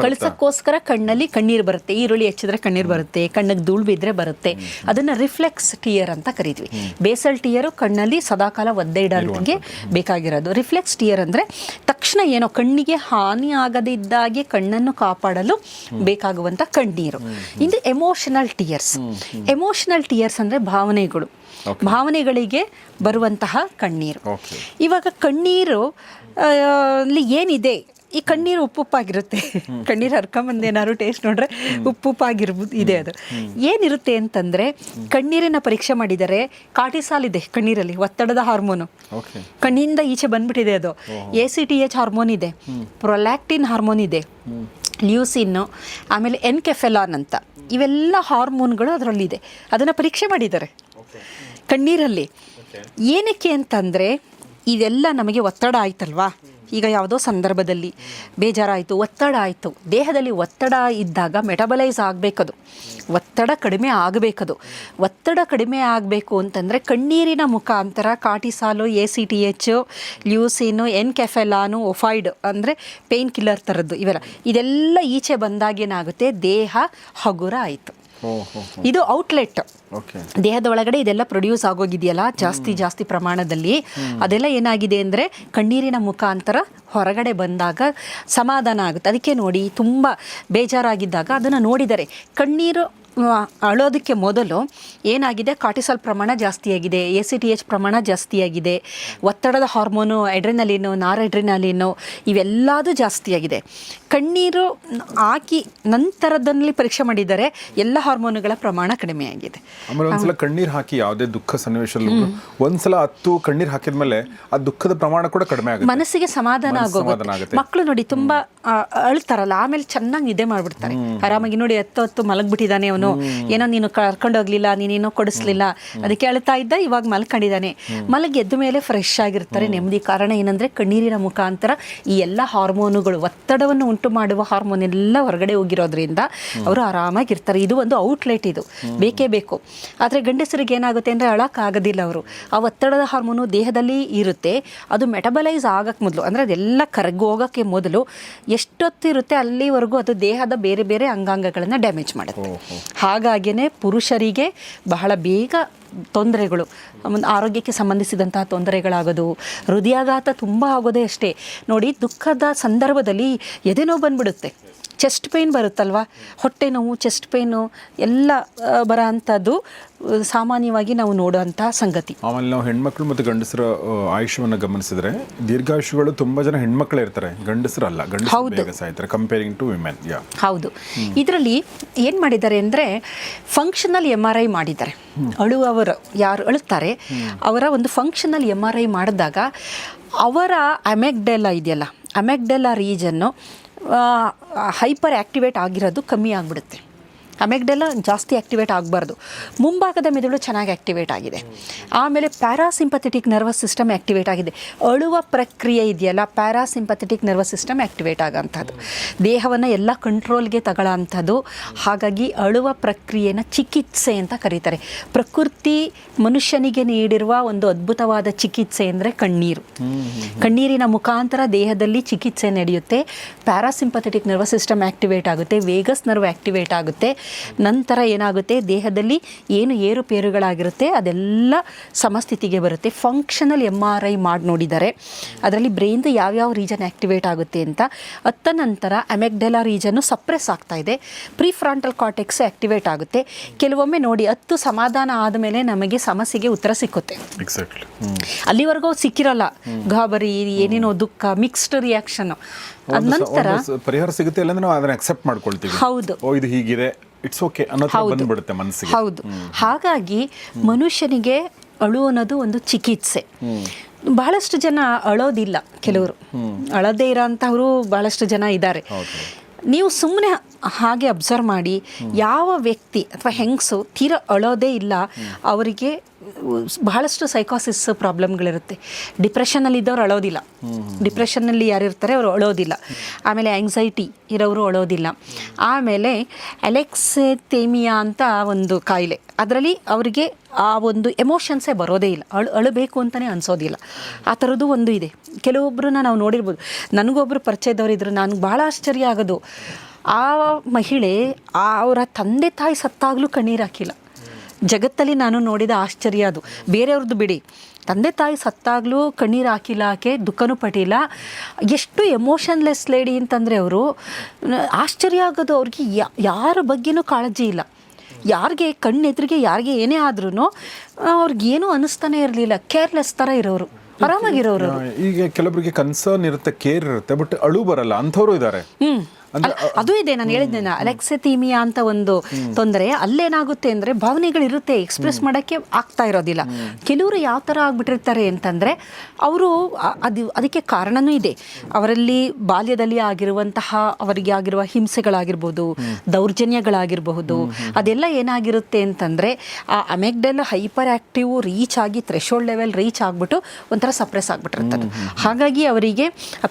ಕಳ್ಸಕ್ಕೋಸ್ಕರ ಕಣ್ಣಲ್ಲಿ ಕಣ್ಣೀರು ಬರುತ್ತೆ. ಈರುಳ್ಳಿ ಹೆಚ್ಚಿದ್ರೆ ಕಣ್ಣೀರು ಬರುತ್ತೆ, ಕಣ್ಣಿಗೆ ಧೂಳು ಬಿದ್ದರೆ ಬರುತ್ತೆ. ಅದನ್ನು ರಿಫ್ಲೆಕ್ಸ್ ಟಿಯರ್ ಅಂತ ಕರಿತೀವಿ. ಬೇಸಲ್ ಟಿಯರು ಕಣ್ಣಲ್ಲಿ ಸದಾಕಾಲ ಒದ್ದೆ ಇಡೋಂಥಗೆ ಬೇಕಾಗಿರೋದು. ರಿಫ್ಲೆಕ್ಸ್ ಟಿಯರ್ ಅಂದರೆ ತಕ್ಷಣ ಏನೋ ಕಣ್ಣಿಗೆ ಹಾನಿ ಆಗದಿದ್ದಾಗೆ ಕಣ್ಣನ್ನು ಕಾಪಾಡಲು ಬೇಕಾಗುವಂಥ ಕಣ್ಣೀರು. ಇದು ಎಮೋಷನಲ್ ಟಿಯರ್ಸ್. ಎಮೋಷನಲ್ ಟಿಯರ್ಸ್ ಅಂದರೆ ಭಾವನೆಗಳು, ಭಾವನೆಗಳಿಗೆ ಬರುವಂತಹ ಕಣ್ಣೀರು. ಇವಾಗ ಕಣ್ಣೀರು ಅಲ್ಲಿ ಏನಿದೆ, ಈ ಕಣ್ಣೀರು ಉಪ್ಪುಪ್ಪಾಗಿರುತ್ತೆ. ಕಣ್ಣೀರು ಹರ್ಕೊಂಬಂದು ಏನಾದ್ರು ಟೇಸ್ಟ್ ನೋಡ್ರೆ ಉಪ್ಪುಪ್ಪಾಗಿರ್ಬೋದು ಇದೆ. ಅದು ಏನಿರುತ್ತೆ ಅಂತಂದರೆ, ಕಣ್ಣೀರಿನ ಪರೀಕ್ಷೆ ಮಾಡಿದರೆ ಕಾರ್ಟಿಸಾಲ್ ಇದೆ ಕಣ್ಣೀರಲ್ಲಿ, ಒತ್ತಡದ ಹಾರ್ಮೋನು. ಕಣ್ಣಿಂದ ಈಚೆ ಬಂದ್ಬಿಟ್ಟಿದೆ ಅದು. ACTH ಹಾರ್ಮೋನ್ ಇದೆ, ಪ್ರೊಲ್ಯಾಕ್ಟಿನ್ ಹಾರ್ಮೋನ್ ಇದೆ, ಲ್ಯೂಸಿನ್ನು, ಆಮೇಲೆ ಎನ್ಕೆಫೆಲಾನ್ ಅಂತ, ಇವೆಲ್ಲ ಹಾರ್ಮೋನ್ಗಳು ಅದರಲ್ಲಿದೆ. ಅದನ್ನು ಪರೀಕ್ಷೆ ಮಾಡಿದ್ದಾರೆ ಕಣ್ಣೀರಲ್ಲಿ. ಏನಕ್ಕೆ ಅಂತಂದರೆ, ಇದೆಲ್ಲ ನಮಗೆ ಒತ್ತಡ ಆಯ್ತಲ್ವಾ, ಈಗ ಯಾವುದೋ ಸಂದರ್ಭದಲ್ಲಿ ಬೇಜಾರಾಯಿತು, ಒತ್ತಡ ಆಯಿತು, ದೇಹದಲ್ಲಿ ಒತ್ತಡ ಇದ್ದಾಗ ಮೆಟಬಲೈಸ್ ಆಗಬೇಕದು, ಒತ್ತಡ ಕಡಿಮೆ ಆಗಬೇಕದು. ಒತ್ತಡ ಕಡಿಮೆ ಆಗಬೇಕು ಅಂತಂದರೆ ಕಣ್ಣೀರಿನ ಮುಖಾಂತರ ಕಾರ್ಟಿಸಾಲು, ACTH, ಲ್ಯೂಸಿನು, ಎನ್ಕೆಫೆಲಾನು, ಒಫೈಡ್ ಅಂದರೆ ಪೇನ್ ಕಿಲ್ಲರ್ ಥರದ್ದು ಇವೆಲ್ಲ, ಇದೆಲ್ಲ ಈಚೆ ಬಂದಾಗೇನಾಗುತ್ತೆ, ದೇಹ ಹಗುರ ಆಯಿತು. ಇದು ಔಟ್ಲೆಟ್. ದೇಹದ ಒಳಗಡೆ ಇದೆಲ್ಲ ಪ್ರೊಡ್ಯೂಸ್ ಆಗೋಗಿದೆಯಲ್ಲ ಜಾಸ್ತಿ ಪ್ರಮಾಣದಲ್ಲಿ, ಅದೆಲ್ಲ ಏನಾಗಿದೆ ಅಂದರೆ ಕಣ್ಣೀರಿನ ಮುಖಾಂತರ ಹೊರಗಡೆ ಬಂದಾಗ ಸಮಾಧಾನ ಆಗುತ್ತೆ. ಅದಕ್ಕೆ ನೋಡಿ, ತುಂಬ ಬೇಜಾರಾಗಿದ್ದಾಗ ಅದನ್ನು ನೋಡಿದರೆ ಕಣ್ಣೀರು ಅಳೋದಕ್ಕೆ ಮೊದಲು ಏನಾಗಿದೆ, ಕಾರ್ಟಿಸಾಲ್ ಪ್ರಮಾಣ ಜಾಸ್ತಿಯಾಗಿದೆ, ACTH ಪ್ರಮಾಣ ಜಾಸ್ತಿಯಾಗಿದೆ, ಒತ್ತಡದ ಹಾರ್ಮೋನು ಅಡ್ರಿನಲಿನು, ನಾರೆಡ್ರಿನಲಿನು ಇವೆಲ್ಲದೂ ಜಾಸ್ತಿಯಾಗಿದೆ. ಕಣ್ಣೀರು ಹಾಕಿ ನಂತರದಲ್ಲಿ ಪರೀಕ್ಷೆ ಮಾಡಿದರೆ ಎಲ್ಲ ಹಾರ್ಮೋನುಗಳ ಪ್ರಮಾಣ ಕಡಿಮೆಯಾಗಿದೆ. ಆಮೇಲೆ ಒಂದ್ಸಲ ಕಣ್ಣೀರು ಹಾಕಿ ಯಾವುದೇ ದುಃಖ ಸನ್ನಿವೇಶದಲ್ಲಿ ಒಂದ್ಸಲ 10 ಕಣ್ಣೀರು ಹಾಕಿದ್ಮೇಲೆ ಆ ದುಃಖದ ಪ್ರಮಾಣ ಕೂಡ ಕಡಿಮೆ ಆಗುತ್ತೆ, ಮನಸ್ಸಿಗೆ ಸಮಾಧಾನ ಆಗೋಗುತ್ತೆ. ಮಕ್ಕಳು ನೋಡಿ ತುಂಬಾ ಅಳ್ತಾರಲ್ಲ, ಆಮೇಲೆ ಚೆನ್ನಾಗಿ ನಿದ್ದೆ ಮಾಡ್ಬಿಡ್ತಾರೆ ಆರಾಮಾಗಿ. ನೋಡಿ 10 ಮಲಗ್ಬಿಟ್ಟಿದ್ದಾನೆ ಅವನು, ಏನೋ ನೀನು ಕರ್ಕೊಂಡು ಹೋಗ್ಲಿಲ್ಲ, ನೀನೇನೋ ಕೊಡಿಸ್ಲಿಲ್ಲ, ಅದಕ್ಕೆ ಅಳ್ತಾ ಇದ್ದ, ಇವಾಗ ಮಲ್ಕೊಂಡಿದ್ದಾನೆ. ಮಲಗಿ ಎದ್ದ ಮೇಲೆ ಫ್ರೆಶ್ ಆಗಿರ್ತಾರೆ, ನೆಮ್ಮದಿ. ಕಾರಣ ಏನಂದ್ರೆ ಕಣ್ಣೀರಿನ ಮುಖಾಂತರ ಈ ಎಲ್ಲ ಹಾರ್ಮೋನುಗಳು, ಒತ್ತಡವನ್ನು ಉಂಟು ಮಾಡುವ ಹಾರ್ಮೋನ್ ಎಲ್ಲ ಹೊರಗಡೆ ಹೋಗಿರೋದ್ರಿಂದ ಅವರು ಆರಾಮಾಗಿರ್ತಾರೆ. ಇದು ಒಂದು ಔಟ್ಲೆಟ್, ಇದು ಬೇಕೇ ಬೇಕು. ಆದರೆ ಗಂಡಸರಿಗೆ ಏನಾಗುತ್ತೆ ಅಂದರೆ ಅಳಕ್ಕಾಗೋದಿಲ್ಲ. ಅವರು ಆ ಒತ್ತಡದ ಹಾರ್ಮೋನು ದೇಹದಲ್ಲಿ ಇರುತ್ತೆ, ಅದು ಮೆಟಬಲೈಸ್ ಆಗಕ್ಕೆ ಮೊದಲು, ಅಂದರೆ ಅದೆಲ್ಲ ಕರಗೋಗಕ್ಕೆ ಮೊದಲು ಎಷ್ಟೊತ್ತು ಇರುತ್ತೆ ಅಲ್ಲಿವರೆಗೂ ಅದು ದೇಹದ ಬೇರೆ ಬೇರೆ ಅಂಗಾಂಗಗಳನ್ನು ಡ್ಯಾಮೇಜ್ ಮಾಡುತ್ತೆ. ಹಾಗಾಗಿಯೇ ಪುರುಷರಿಗೆ ಬಹಳ ಬೇಗ ತೊಂದರೆಗಳು, ಆರೋಗ್ಯಕ್ಕೆ ಸಂಬಂಧಿಸಿದಂತಹ ತೊಂದರೆಗಳಾಗೋದು, ಹೃದಯಾಘಾತ ತುಂಬ ಆಗೋದೇ ಅಷ್ಟೇ. ನೋಡಿ, ದುಃಖದ ಸಂದರ್ಭದಲ್ಲಿ ಎದೆನೋವು ಬಂದ್ಬಿಡುತ್ತೆ, ಚೆಸ್ಟ್ ಪೇಯ್ನ್ ಬರುತ್ತಲ್ವ, ಹೊಟ್ಟೆ ನೋವು, ಚೆಸ್ಟ್ ಪೇಯ್ನು ಎಲ್ಲ ಬರೋ ಅಂಥದ್ದು ಸಾಮಾನ್ಯವಾಗಿ ನಾವು ನೋಡುವಂಥ ಸಂಗತಿ. ಆಮೇಲೆ ನಾವು ಹೆಣ್ಮಕ್ಳು ಮತ್ತು ಗಂಡಸರ ಆಯುಷ್ಯವನ್ನು ಗಮನಿಸಿದ್ರೆ ದೀರ್ಘಾಯುಷಗಳು ತುಂಬ ಜನ ಹೆಣ್ಮಕ್ಳೇ ಇರ್ತಾರೆ, ಗಂಡಸರು ಅಲ್ಲ. ಗಂಡಸರು ಸಾಯ್ತಾರೆ ಕಂಪೇರಿಂಗ್ ಟು ವಿಮೆನ್. ಹೌದು. ಇದರಲ್ಲಿ ಏನು ಮಾಡಿದ್ದಾರೆ ಅಂದರೆ ಫಂಕ್ಷನಲ್ MRI ಮಾಡಿದ್ದಾರೆ. ಅಳುವವರು ಯಾರು ಅಳುತ್ತಾರೆ ಅವರ ಒಂದು ಫಂಕ್ಷನಲ್ MRI ಮಾಡಿದಾಗ ಅವರ ಅಮೆಗ್ಡೆಲಾ ಇದೆಯಲ್ಲ, ಅಮೆಗ್ಡೆಲಾ ರೀಜನ್ನು ಹೈಪರ್ ಆ್ಯಕ್ಟಿವೇಟ್ ಆಗಿರೋದು ಕಮ್ಮಿ ಆಗಿಬಿಡುತ್ತೆ. ಅಮೆಗ್ಡೆಲಾ ಜಾಸ್ತಿ ಆ್ಯಕ್ಟಿವೇಟ್ ಆಗಬಾರ್ದು. ಮುಂಭಾಗದ ಮೆದುಳು ಚೆನ್ನಾಗಿ ಆ್ಯಕ್ಟಿವೇಟ್ ಆಗಿದೆ. ಆಮೇಲೆ ಪ್ಯಾರಾಸಿಂಪಥೆಟಿಕ್ ನರ್ವಸ್ ಸಿಸ್ಟಮ್ ಆ್ಯಕ್ಟಿವೇಟ್ ಆಗಿದೆ. ಅಳುವ ಪ್ರಕ್ರಿಯೆ ಇದೆಯಲ್ಲ, ಪ್ಯಾರಾಸಿಂಪಥೆಟಿಕ್ ನರ್ವಸ್ ಸಿಸ್ಟಮ್ ಆ್ಯಕ್ಟಿವೇಟ್ ಆಗೋಂಥದ್ದು, ದೇಹವನ್ನು ಎಲ್ಲ ಕಂಟ್ರೋಲ್ಗೆ ತಗೊಳ್ಳೋ ಅಂಥದ್ದು. ಹಾಗಾಗಿ ಅಳುವ ಪ್ರಕ್ರಿಯೆನ ಚಿಕಿತ್ಸೆ ಅಂತ ಕರೀತಾರೆ. ಪ್ರಕೃತಿ ಮನುಷ್ಯನಿಗೆ ನೀಡಿರುವ ಒಂದು ಅದ್ಭುತವಾದ ಚಿಕಿತ್ಸೆ ಅಂದರೆ ಕಣ್ಣೀರು. ಕಣ್ಣೀರಿನ ಮುಖಾಂತರ ದೇಹದಲ್ಲಿ ಚಿಕಿತ್ಸೆ ನಡೆಯುತ್ತೆ. ಪ್ಯಾರಾಸಿಂಪಥೆಟಿಕ್ ನರ್ವಸ್ ಸಿಸ್ಟಮ್ ಆ್ಯಕ್ಟಿವೇಟ್ ಆಗುತ್ತೆ, ವೇಗಸ್ ನರ್ವ್ ಆ್ಯಕ್ಟಿವೇಟ್ ಆಗುತ್ತೆ. ನಂತರ ಏನಾಗುತ್ತೆ, ದೇಹದಲ್ಲಿ ಏನು ಏರುಪೇರುಗಳಾಗಿರುತ್ತೆ ಅದೆಲ್ಲ ಸಮಸ್ಥಿತಿಗೆ ಬರುತ್ತೆ. ಫಂಕ್ಷನಲ್ MRI ಮಾಡಿ ನೋಡಿದ್ದಾರೆ, ಅದರಲ್ಲಿ ಬ್ರೈನ್ದು ಯಾವ್ಯಾವ ರೀಜನ್ ಆ್ಯಕ್ಟಿವೇಟ್ ಆಗುತ್ತೆ ಅಂತ. ಅತ್ತ ನಂತರ ಅಮೆಗ್ಡೆಲಾ ರೀಜನ್ನು ಸಪ್ರೆಸ್ ಆಗ್ತಾ ಇದೆ, ಪ್ರಿಫ್ರಾಂಟಲ್ ಕಾರ್ಟೆಕ್ಸ್ ಆ್ಯಕ್ಟಿವೇಟ್ ಆಗುತ್ತೆ. ಕೆಲವೊಮ್ಮೆ ನೋಡಿ 10 ಸಮಾಧಾನ ಆದಮೇಲೆ ನಮಗೆ ಸಮಸ್ಯೆಗೆ ಉತ್ತರ ಸಿಕ್ಕುತ್ತೆ. ಅಲ್ಲಿವರೆಗೂ ಸಿಕ್ಕಿರಲ್ಲ, ಗಾಬರಿ, ಏನೇನೋ ದುಃಖ, ಮಿಕ್ಸ್ಡ್ ರಿಯಾಕ್ಷನ್. ನಂತರ ಪರಿಹಾರ ಸಿಗುತ್ತೆ ಇಲ್ಲ ನಾವು ಅದನ್ನ ಅಕ್ಸೆಪ್ಟ್ ಮಾಡ್ಕೊಳ್ತೀವಿ. ಹೌದು, ಇದು ಹೀಗಿದೆ, ಇಟ್ಸ್ ಓಕೆ ಅನ್ನೋ ಥರ ಬಂದ್ಬಿಡುತ್ತೆ ಮನಸ್ಸಿಗೆ. ಹೌದು. ಹಾಗಾಗಿ ಮನುಷ್ಯನಿಗೆ ಅಳು ಅನ್ನೋದು ಒಂದು ಚಿಕಿತ್ಸೆ. ಬಹಳಷ್ಟು ಜನ ಅಳೋದಿಲ್ಲ, ಕೆಲವರು ಅಳದೇ ಇರೋಂಥವ್ರು ಬಹಳಷ್ಟು ಜನ ಇದ್ದಾರೆ. ನೀವು ಸುಮ್ಮನೆ ಹಾಗೆ ಅಬ್ಸರ್ವ್ ಮಾಡಿ, ಯಾವ ವ್ಯಕ್ತಿ ಅಥವಾ ಹೆಂಗಸು ತೀರಾ ಅಳೋದೇ ಇಲ್ಲ ಅವರಿಗೆ ಬಹಳಷ್ಟು ಸೈಕಾಸಿಸ್ ಪ್ರಾಬ್ಲಮ್ಗಳಿರುತ್ತೆ. ಡಿಪ್ರೆಷನಲ್ಲಿ ಇದ್ದವ್ರು ಅಳೋದಿಲ್ಲ, ಡಿಪ್ರೆಷನ್ನಲ್ಲಿ ಯಾರಿರ್ತಾರೆ ಅವರು ಅಳೋದಿಲ್ಲ. ಆಮೇಲೆ ಆ್ಯಂಗ್ಸೈಟಿ ಇರೋರು ಅಳೋದಿಲ್ಲ. ಆಮೇಲೆ ಅಲೆಕ್ಸೆಥೇಮಿಯಾ ಅಂತ ಒಂದು ಕಾಯಿಲೆ, ಅದರಲ್ಲಿ ಅವರಿಗೆ ಆ ಒಂದು ಎಮೋಷನ್ಸೇ ಬರೋದೇ ಇಲ್ಲ, ಅಳಬೇಕು ಅಂತಲೇ ಅನಿಸೋದಿಲ್ಲ. ಆ ಥರದ್ದು ಒಂದು ಇದೆ. ಕೆಲವೊಬ್ಬರನ್ನ ನಾವು ನೋಡಿರ್ಬೋದು. ನನಗೊಬ್ಬರು ಪರಿಚಯದವರಿದ್ರು, ನನಗೆ ಭಾಳ ಆಶ್ಚರ್ಯ ಆಗೋದು, ಆ ಮಹಿಳೆ ಅವರ ತಂದೆ ತಾಯಿ ಸತ್ತಾಗಲೂ ಕಣ್ಣೀರು ಹಾಕಿಲ್ಲ. ಜಗತ್ತಲ್ಲಿ ನಾನು ನೋಡಿದ ಆಶ್ಚರ್ಯ ಅದು. ಬೇರೆಯವ್ರದ್ದು ಬಿಡಿ, ತಂದೆ ತಾಯಿ ಸತ್ತಾಗಲೂ ಕಣ್ಣೀರು ಹಾಕಿಲ್ಲ, ಆಕೆ ದುಃಖನೂ ಪಟ್ಟಿಲ್ಲ. ಎಷ್ಟು ಎಮೋಷನ್ಲೆಸ್ ಲೇಡಿ ಅಂತಂದರೆ ಅವರು, ಆಶ್ಚರ್ಯ ಆಗೋದು. ಅವ್ರಿಗೆ ಯಾರ ಬಗ್ಗೆನೂ ಕಾಳಜಿ ಇಲ್ಲ. ಯಾರಿಗೆ ಕಣ್ಣೆದುರಿಗೆ ಯಾರಿಗೆ ಏನೇ ಆದ್ರೂ ಅವ್ರಿಗೇನೂ ಅನ್ನಿಸ್ತಾನೆ ಇರಲಿಲ್ಲ. ಕೇರ್ಲೆಸ್ ಥರ ಇರೋರು ಆರಾಮಾಗಿರೋರು. ಈಗ ಕೆಲವರಿಗೆ ಕನ್ಸರ್ನ್ ಇರುತ್ತೆ, ಕೇರ್ ಇರುತ್ತೆ, ಬಟ್ ಅಳು ಬರಲ್ಲ ಅಂಥವ್ರು ಇದ್ದಾರೆ. ಅದು ಇದೆ, ನಾನು ಹೇಳಿದ್ದೇನೆ ಅಲೆಕ್ಸೆಥೀಮಿಯಾ ಅಂತ ಒಂದು ತೊಂದರೆ. ಅಲ್ಲೇನಾಗುತ್ತೆ ಅಂದರೆ ಭಾವನೆಗಳಿರುತ್ತೆ, ಎಕ್ಸ್ಪ್ರೆಸ್ ಮಾಡೋಕ್ಕೆ ಆಗ್ತಾ ಇರೋದಿಲ್ಲ. ಕೆಲವರು ಯಾವ ಥರ ಆಗ್ಬಿಟ್ಟಿರ್ತಾರೆ ಅಂತಂದರೆ ಅವರು ಅದಕ್ಕೆ ಕಾರಣನೂ ಇದೆ. ಅವರಲ್ಲಿ ಬಾಲ್ಯದಲ್ಲಿ ಆಗಿರುವಂತಹ ಅವರಿಗೆ ಆಗಿರುವ ಹಿಂಸೆಗಳಾಗಿರ್ಬೋದು, ದೌರ್ಜನ್ಯಗಳಾಗಿರಬಹುದು, ಅದೆಲ್ಲ ಏನಾಗಿರುತ್ತೆ ಅಂತಂದರೆ ಆ ಅಮೆಗ್ಡಲ್ ಹೈಪರ್ ಆ್ಯಕ್ಟಿವ್ ರೀಚ್ ಆಗಿ ಥ್ರೆಶೋಲ್ಡ್ ಲೆವೆಲ್ ರೀಚ್ ಆಗಿಬಿಟ್ಟು ಒಂಥರ ಸಪ್ರೆಸ್ ಆಗಿಬಿಟ್ಟಿರ್ತಾರೆ. ಹಾಗಾಗಿ ಅವರಿಗೆ